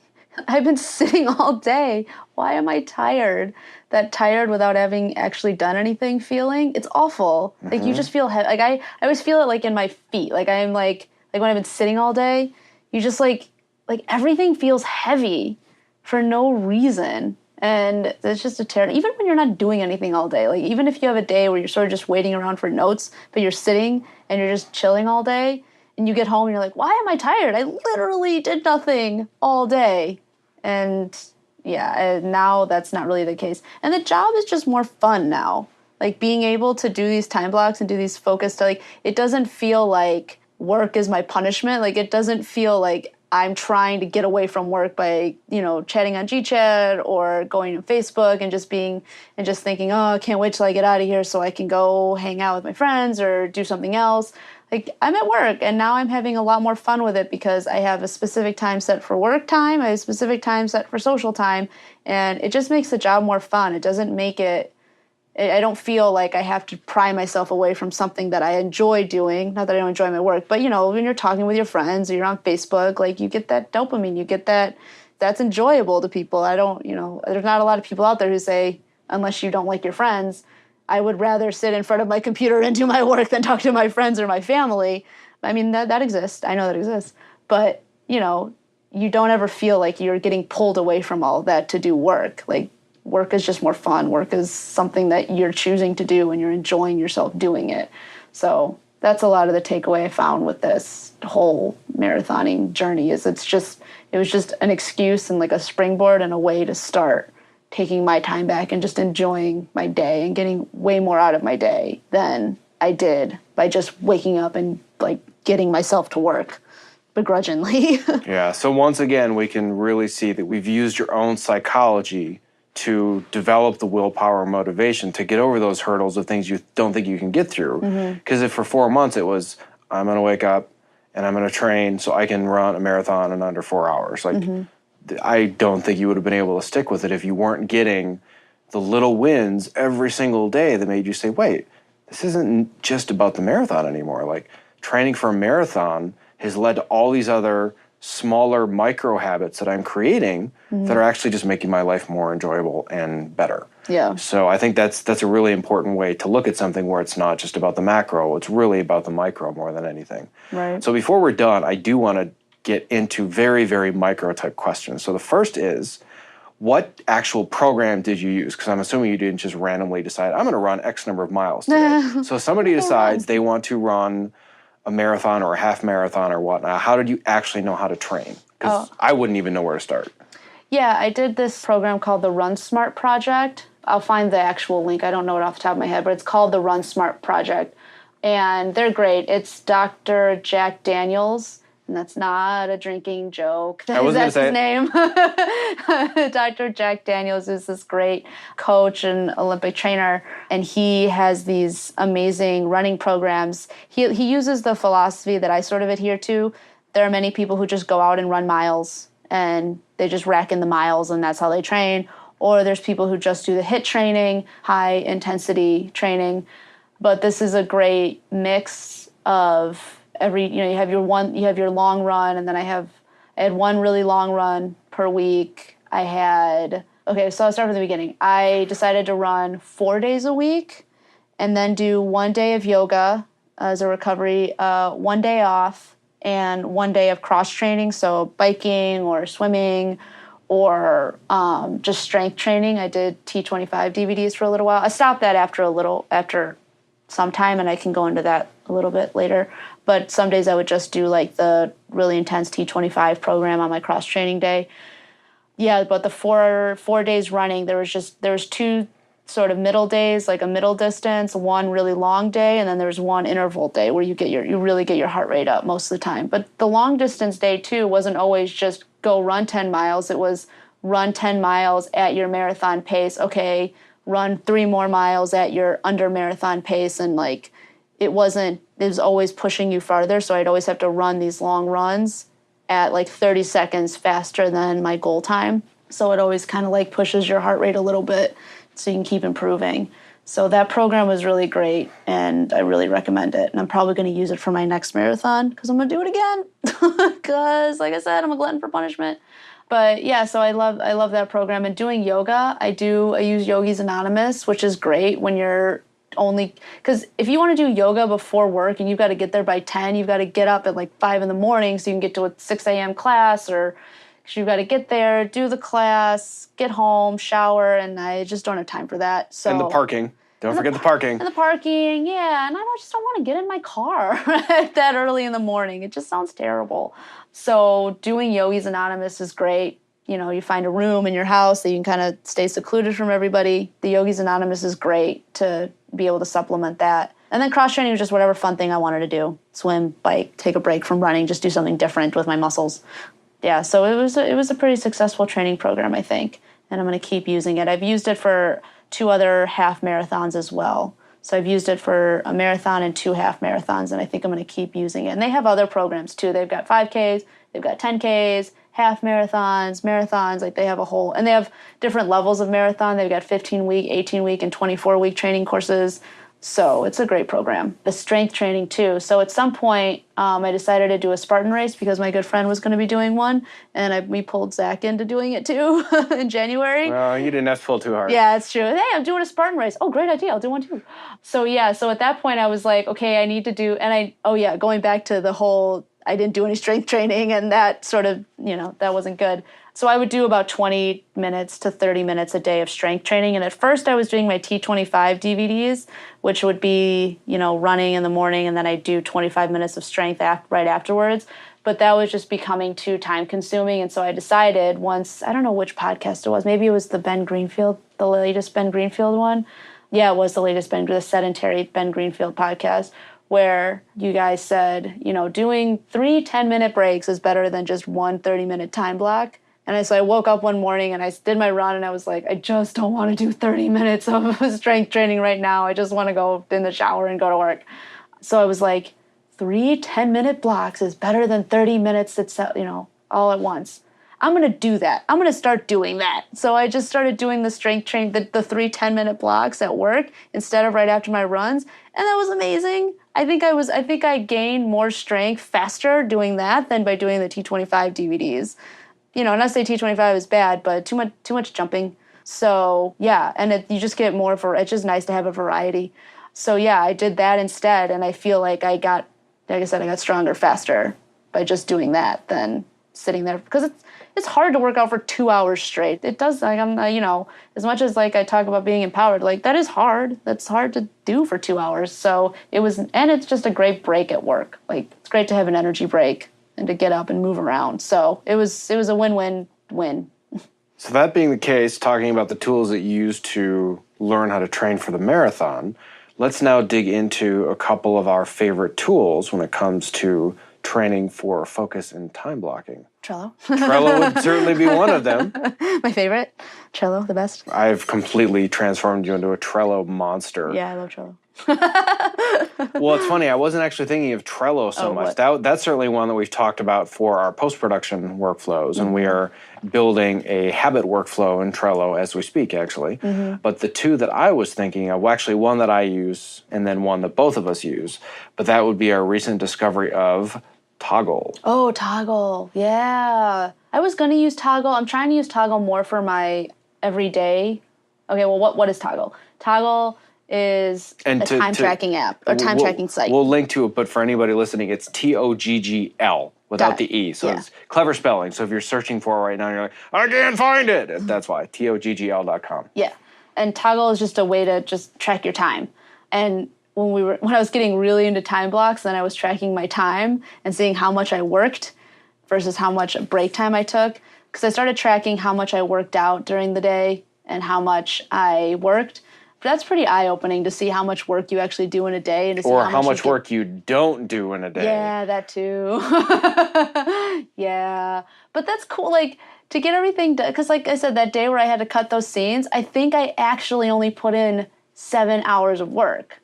I've been sitting all day. Why am I tired? That tired without having actually done anything feeling, it's awful. Like, you just feel heavy. Like, I always feel it like in my feet. Like, I'm like when I've been sitting all day, you just like everything feels heavy for no reason. And it's just a terror. Even when you're not doing anything all day, like even if you have a day where you're sort of just waiting around for notes, but you're sitting and you're just chilling all day, and you get home and you're like, why am I tired? I literally did nothing all day. And yeah, now that's not really the case. And the job is just more fun now. Like, being able to do these time blocks and do these focused, like, it doesn't feel like work is my punishment. Like, it doesn't feel like I'm trying to get away from work by, chatting on GChat or going on Facebook and just thinking, oh, I can't wait till I get out of here so I can go hang out with my friends or do something else. Like, I'm at work, and now I'm having a lot more fun with it because I have a specific time set for work time, I have a specific time set for social time, and it just makes the job more fun. It doesn't make it I don't feel like I have to pry myself away from something that I enjoy doing. Not that I don't enjoy my work, but when you're talking with your friends or you're on Facebook, like you get that dopamine, you get that's enjoyable to people. I don't, there's not a lot of people out there who say, unless you don't like your friends, I would rather sit in front of my computer and do my work than talk to my friends or my family. I mean, that exists. I know that exists. But, you don't ever feel like you're getting pulled away from all that to do work. Like, work is just more fun. Work is something that you're choosing to do and you're enjoying yourself doing it. So that's a lot of the takeaway I found with this whole marathoning journey is it was just an excuse and like a springboard and a way to start taking my time back and just enjoying my day and getting way more out of my day than I did by just waking up and like getting myself to work begrudgingly. Yeah, so once again, we can really see that we've used your own psychology to develop the willpower and motivation to get over those hurdles of things you don't think you can get through. Because if for 4 months it was, I'm going to wake up and I'm going to train so I can run a marathon in under 4 hours. Like, I don't think you would have been able to stick with it if you weren't getting the little wins every single day that made you say, wait, this isn't just about the marathon anymore. Like, training for a marathon has led to all these other smaller micro habits that I'm creating that are actually just making my life more enjoyable and better. Yeah. So I think that's a really important way to look at something where it's not just about the macro, it's really about the micro more than anything. Right. So before we're done, I do want to get into very, very micro type questions. So the first is, what actual program did you use? Because I'm assuming you didn't just randomly decide, I'm going to run X number of miles today. So somebody decides they want to run a marathon or a half marathon or whatnot. How did you actually know how to train? Because I wouldn't even know where to start. Yeah, I did this program called the Run Smart Project. I'll find the actual link. I don't know it off the top of my head, but it's called the Run Smart Project. And they're great. It's Dr. Jack Daniels. And that's not a drinking joke. That's his name. Dr. Jack Daniels is this great coach and Olympic trainer, and he has these amazing running programs. He uses the philosophy that I sort of adhere to. There are many people who just go out and run miles, and they just rack in the miles, and that's how they train. Or there's people who just do the HIIT training, high-intensity training. But this is a great mix of you have your long run, and then I had one really long run per week. So I'll start from the beginning. I decided to run 4 days a week and then do 1 day of yoga as a recovery, 1 day off, and 1 day of cross training, so biking or swimming or just strength training. I did T25 DVDs for a little while. I stopped that after some time, and I can go into that a little bit later. But some days I would just do like the really intense T25 program on my cross training day. Yeah, but the four days running, there was two sort of middle days, like a middle distance, one really long day, and then there's one interval day where you really get your heart rate up most of the time. But the long distance day too wasn't always just go run 10 miles. It was run 10 miles at your marathon pace. Okay, run 3 more miles at your under marathon pace, and like it was always pushing you farther, so I'd always have to run these long runs at like 30 seconds faster than my goal time. So it always kind of like pushes your heart rate a little bit so you can keep improving. So that program was really great, and I really recommend it. And I'm probably going to use it for my next marathon because I'm going to do it again because, like I said, I'm a glutton for punishment. But yeah, so I love that program. And doing yoga, I use Yogis Anonymous, which is great when you're because if you want to do yoga before work and you've got to get there by 10, you've got to get up at like 5 in the morning so you can get to a 6 a.m. class, or you've got to get there, do the class, get home, shower, and I just don't have time for that. So and the parking. Don't forget the parking. And the parking, yeah. And I just don't want to get in my car that early in the morning. It just sounds terrible. So doing Yogis Anonymous is great. You find a room in your house that you can kind of stay secluded from everybody. The Yogis Anonymous is great to be able to supplement that. And then cross training was just whatever fun thing I wanted to do. Swim, bike, take a break from running, just do something different with my muscles. Yeah, so it was a pretty successful training program, I think. And I'm going to keep using it. I've used it for 2 other half marathons as well. So I've used it for a marathon and 2 half marathons, and I think I'm going to keep using it. And they have other programs too. They've got 5Ks, they've got 10Ks, half marathons, marathons, like they have a whole, and they have different levels of marathon. They've got 15-week, 18-week, and 24-week training courses. So it's a great program. The strength training too. So at some point, I decided to do a Spartan race because my good friend was going to be doing one, and we pulled Zach into doing it too in January. Well, you didn't have to pull too hard. Yeah, it's true. Hey, I'm doing a Spartan race. Oh, great idea. I'll do one too. So yeah, so at that point I was like, okay, I need to do, going back to the whole, I didn't do any strength training, and that sort of, that wasn't good. So I would do about 20 minutes to 30 minutes a day of strength training. And at first I was doing my T25 DVDs, which would be, running in the morning, and then I'd do 25 minutes of strength right afterwards. But that was just becoming too time consuming. And so I decided once, I don't know which podcast it was, maybe it was the latest Ben Greenfield one. Yeah, it was the sedentary Ben Greenfield podcast, where you guys said, doing 3 10-minute breaks is better than just one 30-minute time block. And so I woke up one morning and I did my run, and I was like, I just don't want to do 30 minutes of strength training right now. I just want to go in the shower and go to work. So I was like, 3 10-minute blocks is better than 30 minutes all at once. I'm going to do that. I'm going to start doing that. So I just started doing the strength training, the 3 10-minute blocks at work instead of right after my runs. And that was amazing. I think I gained more strength faster doing that than by doing the T25 DVDs. Not say T25 is bad, but too much jumping. So yeah, and you just get more it's just nice to have a variety. So yeah, I did that instead, and I feel like I got stronger faster by just doing that than sitting there, because it's hard to work out for 2 hours straight. It does, as much as I talk about being empowered, that is hard. That's hard to do for 2 hours. So it's just a great break at work. It's great to have an energy break and to get up and move around. So it was a win-win-win. So that being the case, talking about the tools that you use to learn how to train for the marathon, let's now dig into a couple of our favorite tools when it comes to training for focus and time blocking. Trello. Trello would certainly be one of them. My favorite. Trello, the best. I've completely transformed you into a Trello monster. Yeah, I love Trello. Well, it's funny. I wasn't actually thinking of Trello so much. That's certainly one that we've talked about for our post-production workflows, and we are building a habit workflow in Trello as we speak, actually. Mm-hmm. But the two that I was thinking of, actually one that I use and then one that both of us use, but that would be our recent discovery of Toggle. Oh, Toggle. Yeah. I was going to use Toggle. I'm trying to use Toggle more for my everyday. Okay, well, what is Toggle? Toggle is a time tracking app or time tracking site. We'll link to it, but for anybody listening, it's Toggl without the E. So it's clever spelling. So if you're searching for it right now, and you're like, I can't find it. That's why, Toggl.com. Yeah. And Toggle is just a way to just track your time. And when I was getting really into time blocks, then I was tracking my time and seeing how much I worked versus how much break time I took. Because I started tracking how much I worked out during the day and how much I worked. But that's pretty eye-opening to see how much work you actually do in a day. And to see or how much work you don't do in a day. Yeah, that too. Yeah. But that's cool, to get everything done. Because like I said, that day where I had to cut those scenes, I think I actually only put in 7 hours of work.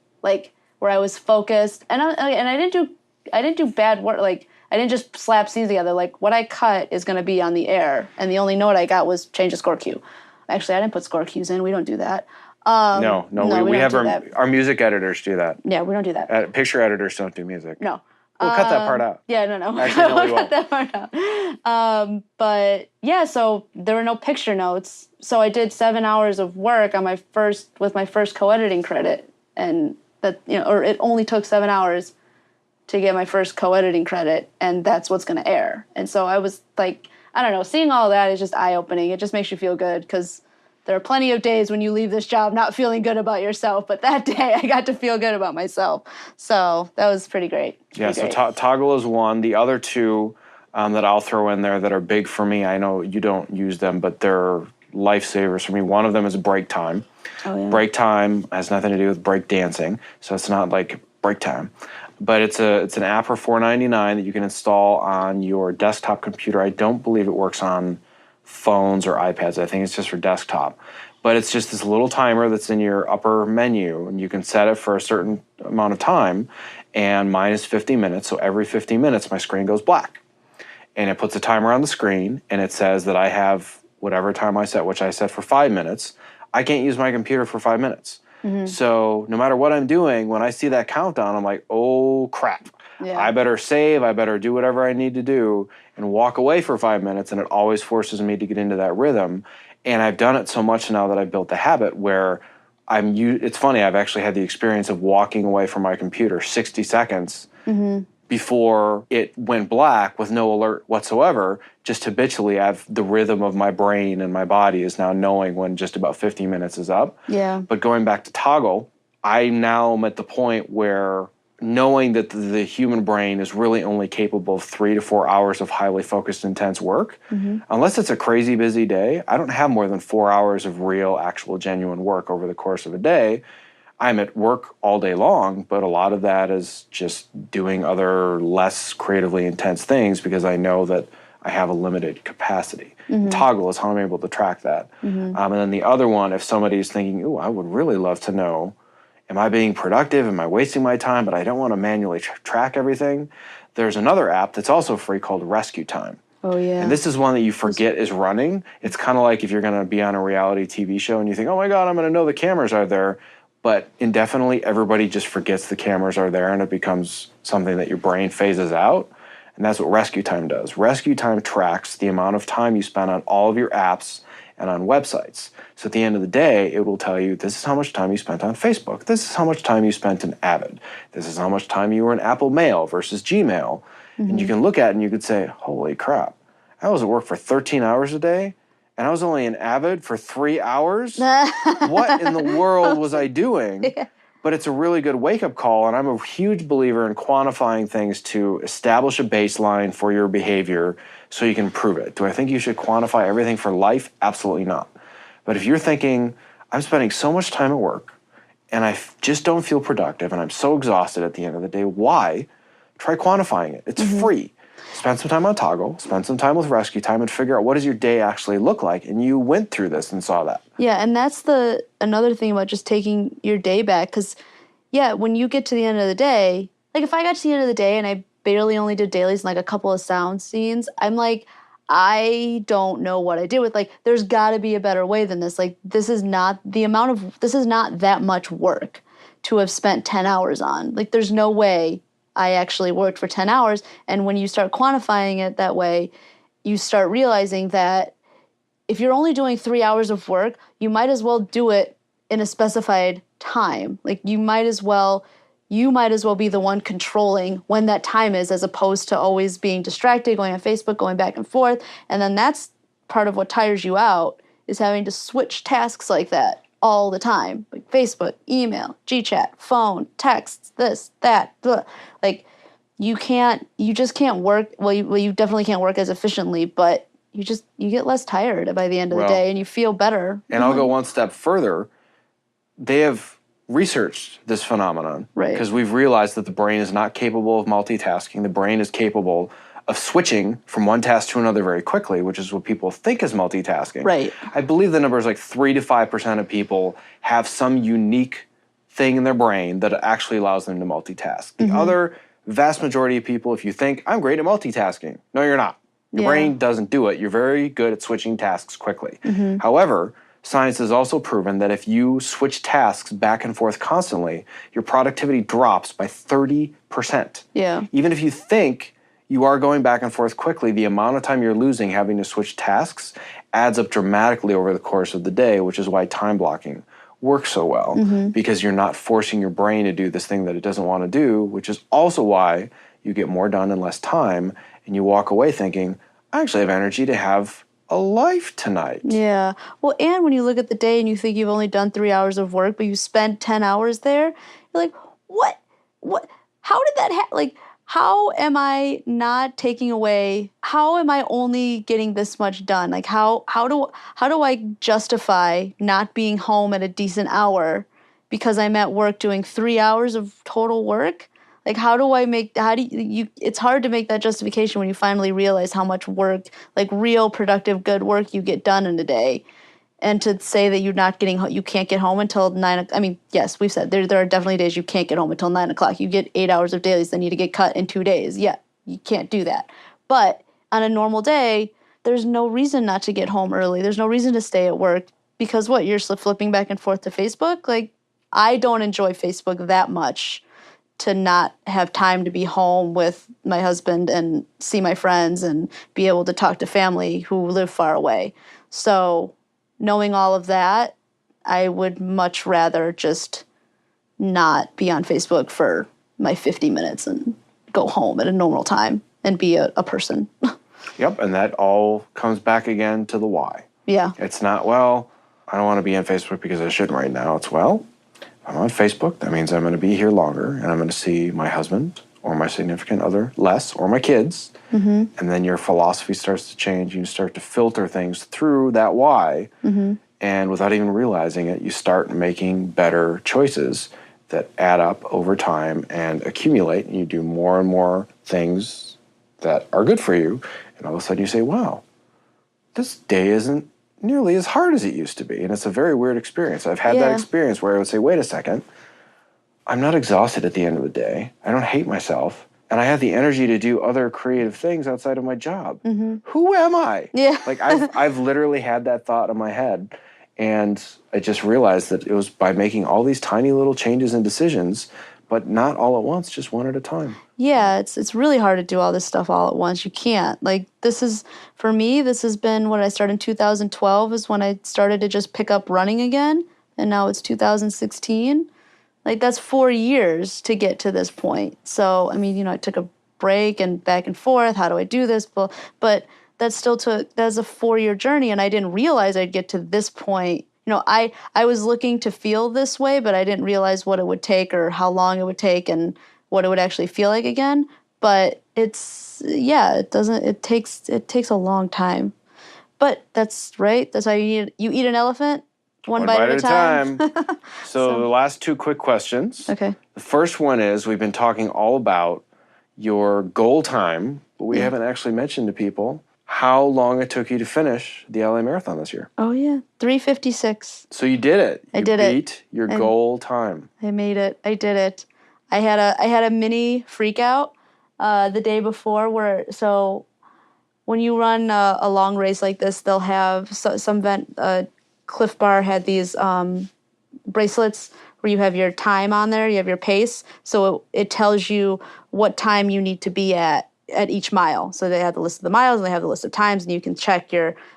Where I was focused. And I didn't do bad work. I didn't just slap scenes together. What I cut is going to be on the air. And the only note I got was change the score cue. Actually, I didn't put score cues in. We don't do that. No, we have our music editors do that. Yeah, we don't do that. Picture editors don't do music. No. We'll cut that part out. Yeah, no. Actually, no, we won't. Cut that part out. But yeah, so there were no picture notes. So I did 7 hours of work with my first co-editing credit, and that or it only took 7 hours to get my first co-editing credit, and that's what's going to air. And so I was I don't know, seeing all that is just eye-opening. It just makes you feel good because there are plenty of days when you leave this job not feeling good about yourself, but that day I got to feel good about myself. So that was pretty great. So Toggle is one. The other two that I'll throw in there that are big for me, I know you don't use them, but they're lifesavers for me. One of them is break time. Oh, yeah. Break time has nothing to do with break dancing, so it's not like break time. But it's an app for $4.99 that you can install on your desktop computer. I don't believe it works on phones or iPads. I think it's just for desktop. But it's just this little timer that's in your upper menu, and you can set it for a certain amount of time, and mine is 50 minutes, so every 50 minutes my screen goes black. and it puts a timer on the screen, and it says that I have whatever time I set, which I set for 5 minutes. I can't use my computer for 5 minutes. So no matter what I'm doing, when I see that countdown, I'm like, oh crap. Yeah. I better save, I better do whatever I need to do and walk away for 5 minutes, and it always forces me to get into that rhythm. And I've done it so much now that I've built the habit where it's funny, I've actually had the experience of walking away from my computer 60 seconds before it went black with no alert whatsoever. Just habitually, the rhythm of my brain and my body is now knowing when just about 15 minutes is up. Yeah. But going back to Toggle, I now am at the point where knowing that the human brain is really only capable of 3 to 4 hours of highly focused, intense work. Unless it's a crazy busy day, I don't have more than 4 hours of real, actual, genuine work over the course of a day. I'm at work all day long, but a lot of that is just doing other less creatively intense things because I know that I have a limited capacity. Toggle is how I'm able to track that. And then the other one, if somebody's thinking, ooh, I would really love to know, am I being productive? Am I wasting my time? But I don't want to manually track everything. There's another app that's also free called Rescue Time. Oh, yeah. And this is one that you forget is running. It's kind of like if you're going to be on a reality TV show and you think, oh my God, I'm going to know the cameras are there. But indefinitely, everybody just forgets the cameras are there, and it becomes something that your brain phases out. And that's what Rescue Time does. Rescue Time tracks the amount of time you spend on all of your apps and on websites. So at the end of the day, it will tell you, this is how much time you spent on Facebook. This is how much time you spent in Avid. This is how much time you were in Apple Mail versus Gmail. And you can look at it and you could say, holy crap, I was at work for 13 hours a day, and I was only in Avid for 3 hours? What in the world was I doing? Yeah. But it's a really good wake-up call, and I'm a huge believer in quantifying things to establish a baseline for your behavior so you can prove it. Do I think you should quantify everything for life? Absolutely not. But if you're thinking, I'm spending so much time at work, and I just don't feel productive, and I'm so exhausted at the end of the day, why? Try quantifying it. It's free. Spend some time on Toggle, spend some time with Rescue Time, and figure out what does your day actually look like. And you went through this and saw that. Yeah, and that's another thing about just taking your day back. Because, yeah, when you get to the end of the day, like if I got to the end of the day and I barely only did dailies and like a couple of sound scenes, I'm like, I don't know what I did with, like, there's got to be a better way than this. Like, this is not that much work to have spent 10 hours on. Like, there's no way I actually worked for 10 hours. And when you start quantifying it that way, you start realizing that if you're only doing 3 hours of work, you might as well do it in a specified time. Like you might as well be the one controlling when that time is, as opposed to always being distracted, going on Facebook, going back and forth. And then that's part of what tires you out, is having to switch tasks like that all the time, like Facebook, email, GChat, phone, texts, this, that, blah. Like you just can't work. Well, you definitely can't work as efficiently, but you get less tired by the end of the day, and you feel better. And I'll go one step further. They have researched this phenomenon, right? Because we've realized that the brain is not capable of multitasking. The brain is capable of switching from one task to another very quickly, which is what people think is multitasking. Right. I believe the number is like 3 to 5% of people have some unique thing in their brain that actually allows them to multitask. The other vast majority of people, if you think, I'm great at multitasking, no, you're not. Your brain doesn't do it. You're very good at switching tasks quickly. However, science has also proven that if you switch tasks back and forth constantly, your productivity drops by 30%. Yeah. Even if you think you are going back and forth quickly, the amount of time you're losing having to switch tasks adds up dramatically over the course of the day, which is why time blocking works so well, because you're not forcing your brain to do this thing that it doesn't want to do, which is also why you get more done in less time, and you walk away thinking, I actually have energy to have a life tonight. Yeah. Well, and when you look at the day and you think you've only done 3 hours of work, but you spent 10 hours there, you're like, what, how did that happen? Like, how am I not taking away, how am I only getting this much done? Like, how do I justify not being home at a decent hour because I'm at work doing 3 hours of total work? Like, it's hard to make that justification when you finally realize how much work, like real productive, good work you get done in a day. And to say that you can't get home until 9 I mean, yes, we've said there are definitely days you can't get home until 9 o'clock. You get 8 hours of dailies that need to get cut in 2 days. Yeah, you can't do that. But on a normal day, there's no reason not to get home early. There's no reason to stay at work because what, you're flipping back and forth to Facebook? Like, I don't enjoy Facebook that much to not have time to be home with my husband and see my friends and be able to talk to family who live far away. So knowing all of that, I would much rather just not be on Facebook for my 50 minutes and go home at a normal time and be a person. Yep, and that all comes back again to the why. Yeah. It's not, well, I don't want to be on Facebook because I shouldn't right now. It's, well, if I'm on Facebook, that means I'm going to be here longer and I'm going to see my husband or my significant other less, or my kids. Mm-hmm. And then your philosophy starts to change. You start to filter things through that why. Mm-hmm. And without even realizing it, you start making better choices that add up over time and accumulate. And you do more and more things that are good for you. And all of a sudden you say, wow, this day isn't nearly as hard as it used to be. And it's a very weird experience. I've had that experience where I would say, wait a second, I'm not exhausted at the end of the day. I don't hate myself. And I have the energy to do other creative things outside of my job. Mm-hmm. Who am I? Yeah. Like I've literally had that thought in my head. And I just realized that it was by making all these tiny little changes and decisions, but not all at once, just one at a time. Yeah, it's really hard to do all this stuff all at once. You can't. Like, this is, for me, this has been when I started in 2012 is when I started to just pick up running again. And now it's 2016. Like, that's 4 years to get to this point. So, I mean, I took a break and back and forth. How do I do this? But that still that's a 4-year journey. And I didn't realize I'd get to this point. I was looking to feel this way, but I didn't realize what it would take or how long it would take and what it would actually feel like again. But it takes a long time. But that's right. That's how you eat an elephant one bite at a time. So the last two quick questions. Okay. The first one is, we've been talking all about your goal time, but we haven't actually mentioned to people how long it took you to finish the LA Marathon this year. Oh, yeah. 3:56. So you did it. I did it. You beat your goal time. I made it. I did it. I had a mini freak out the day before so when you run a long race like this, they'll have some event, Cliff Bar had these bracelets where you have your time on there, you have your pace. So it tells you what time you need to be at each mile. So they have the list of the miles and they have the list of times, and you can check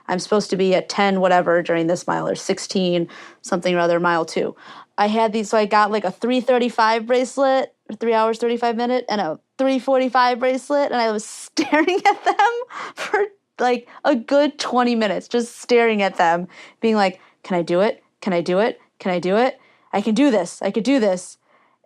I'm supposed to be at 10 whatever during this mile, or 16 something or other mile 2. I had these, so I got like a 3:35 bracelet, 3 hours 35 minutes, and a 3:45 bracelet, and I was staring at them for like a good 20 minutes, just staring at them, being like, can I do it? Can I do it? Can I do it? I can do this. I could do this.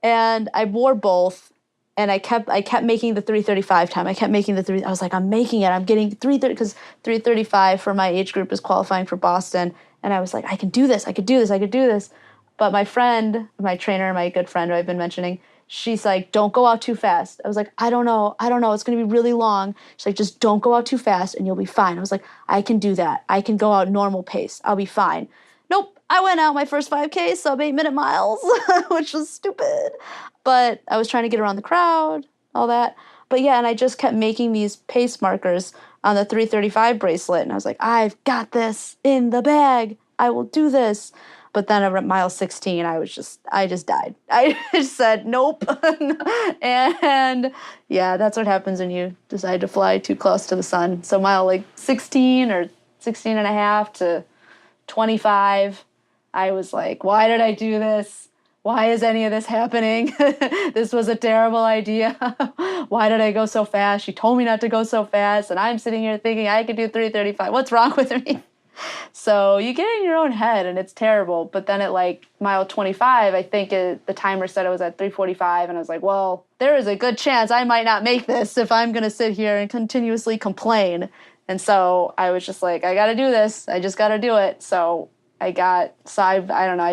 And I wore both. And I kept making the 3:35 time. I kept making the 3. I was like, I'm making it. I'm getting 3:30 because 3:35 for my age group is qualifying for Boston. And I was like, I can do this. I could do this. I could do this. But my friend, my trainer, my good friend who I've been mentioning, she's like, don't go out too fast. I was like, I don't know. It's going to be really long. She's like, just don't go out too fast and you'll be fine. I was like, I can do that. I can go out normal pace. I'll be fine. Nope. I went out my first 5K, sub 8-minute miles, which was stupid. But I was trying to get around the crowd, all that. But yeah, and I just kept making these pace markers on the 3:35 bracelet. And I was like, I've got this in the bag. I will do this. But then at mile 16, I just died. I just said, nope. And yeah, that's what happens when you decide to fly too close to the sun. So mile like 16 or 16 and a half to 25, I was like, why did I do this? Why is any of this happening? This was a terrible idea. Why did I go so fast? She told me not to go so fast, and I'm sitting here thinking I could do 3:35. What's wrong with me? So you get in your own head, and it's terrible. But then at like mile 25, I think the timer said I was at 3:45, and I was like, well, there is a good chance I might not make this if I'm going to sit here and continuously complain. And so I was just like, I got to do this. I just got to do it. So I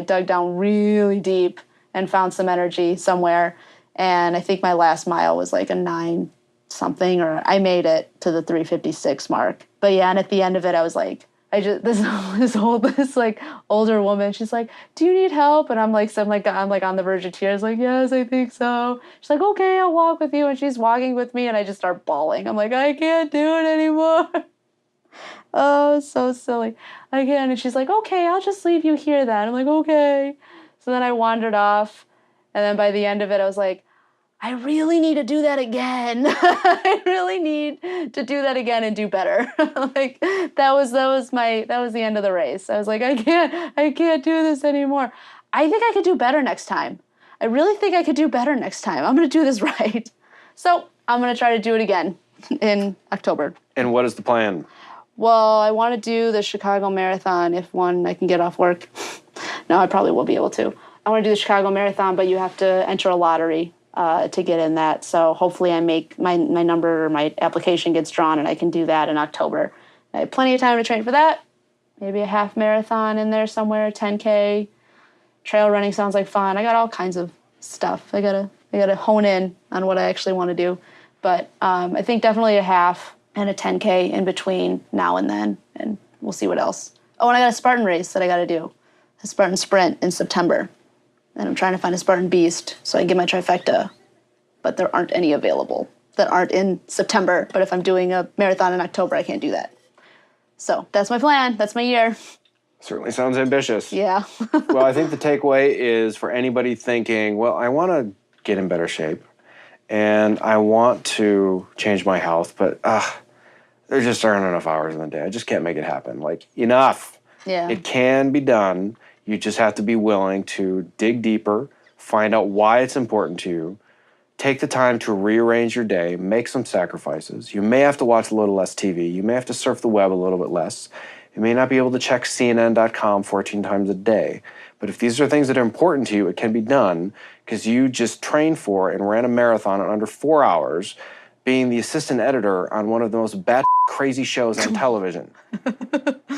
dug down really deep and found some energy somewhere. And I think my last mile was like a 9 something, or I made it to the 3:56 mark. But yeah, and at the end of it, I was like, I just this like older woman. She's like, "Do you need help?" And I'm like on the verge of tears. Like, "Yes, I think so." She's like, "Okay, I'll walk with you." And she's walking with me, and I just start bawling. I'm like, "I can't do it anymore." Oh, so silly. I can't. And she's like, "Okay, I'll just leave you here then." I'm like, "Okay." So then I wandered off, and then by the end of it, I was like, I really need to do that again. I really need to do that again and do better. Like that was the end of the race. I was like, I can't do this anymore. I think I could do better next time. I really think I could do better next time. I'm going to do this right. So I'm going to try to do it again in October. And what is the plan? Well, I want to do the Chicago Marathon if I can get off work. No, I probably will be able to. I want to do the Chicago Marathon, but you have to enter a lottery to get in that. So hopefully I make my number, or my application gets drawn, and I can do that in October. I have plenty of time to train for that. Maybe a half marathon in there somewhere, 10K. Trail running sounds like fun. I got all kinds of stuff. I gotta hone in on what I actually want to do. But I think definitely a half and a 10K in between now and then, and we'll see what else. Oh, and I got a Spartan race that I got to do, a Spartan sprint in September. And I'm trying to find a Spartan Beast so I can get my trifecta. But there aren't any available that aren't in September. But if I'm doing a marathon in October, I can't do that. So that's my plan. That's my year. Certainly sounds ambitious. Yeah. Well, I think the takeaway is for anybody thinking, well, I want to get in better shape and I want to change my health, but there just aren't enough hours in the day. I just can't make it happen. Like, enough. Yeah. It can be done. You just have to be willing to dig deeper, find out why it's important to you, take the time to rearrange your day, make some sacrifices. You may have to watch a little less TV. You may have to surf the web a little bit less. You may not be able to check CNN.com 14 times a day. But if these are things that are important to you, it can be done because you just trained for and ran a marathon in under 4 hours, being the assistant editor on one of the most crazy shows on television.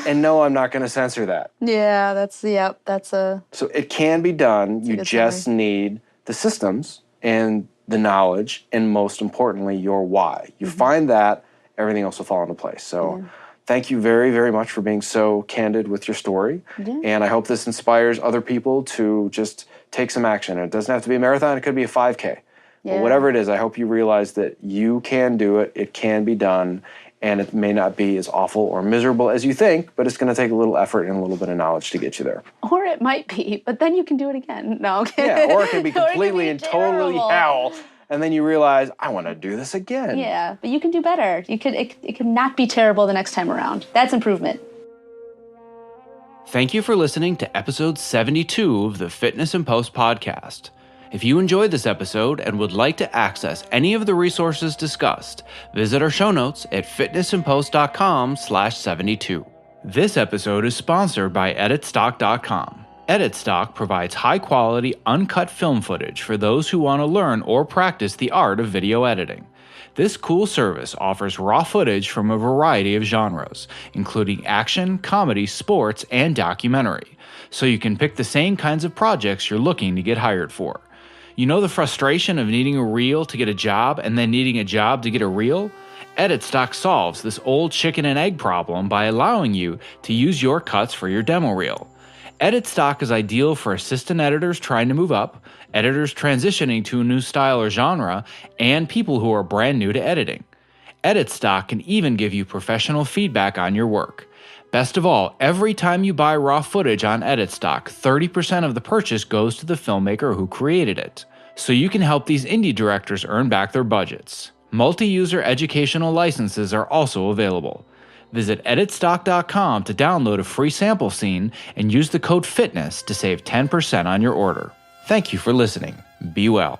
And no, I'm not going to censor that. Yeah, that's a... So it can be done. You just need the systems and the knowledge, and most importantly, your why. You find that, everything else will fall into place. So thank you very, very much for being so candid with your story. Yeah. And I hope this inspires other people to just take some action. It doesn't have to be a marathon. It could be a 5K. Yeah. But whatever it is, I hope you realize that you can do it. It can be done. And it may not be as awful or miserable as you think, but it's going to take a little effort and a little bit of knowledge to get you there. Or it might be, but then you can do it again. No, okay. Yeah, or it can be completely and totally hell, and then you realize, I want to do this again. Yeah, but you can do better. It could not be terrible the next time around. That's improvement. Thank you for listening to episode 72 of the Fitness in Post podcast. If you enjoyed this episode and would like to access any of the resources discussed, visit our show notes at fitnessinpost.com/72. This episode is sponsored by editstock.com. Editstock provides high-quality, uncut film footage for those who want to learn or practice the art of video editing. This cool service offers raw footage from a variety of genres, including action, comedy, sports, and documentary, so you can pick the same kinds of projects you're looking to get hired for. You know the frustration of needing a reel to get a job and then needing a job to get a reel? Editstock solves this old chicken and egg problem by allowing you to use your cuts for your demo reel. Editstock is ideal for assistant editors trying to move up, editors transitioning to a new style or genre, and people who are brand new to editing. Editstock can even give you professional feedback on your work. Best of all, every time you buy raw footage on Editstock, 30% of the purchase goes to the filmmaker who created it. So you can help these indie directors earn back their budgets. Multi-user educational licenses are also available. Visit editstock.com to download a free sample scene and use the code FITNESS to save 10% on your order. Thank you for listening. Be well.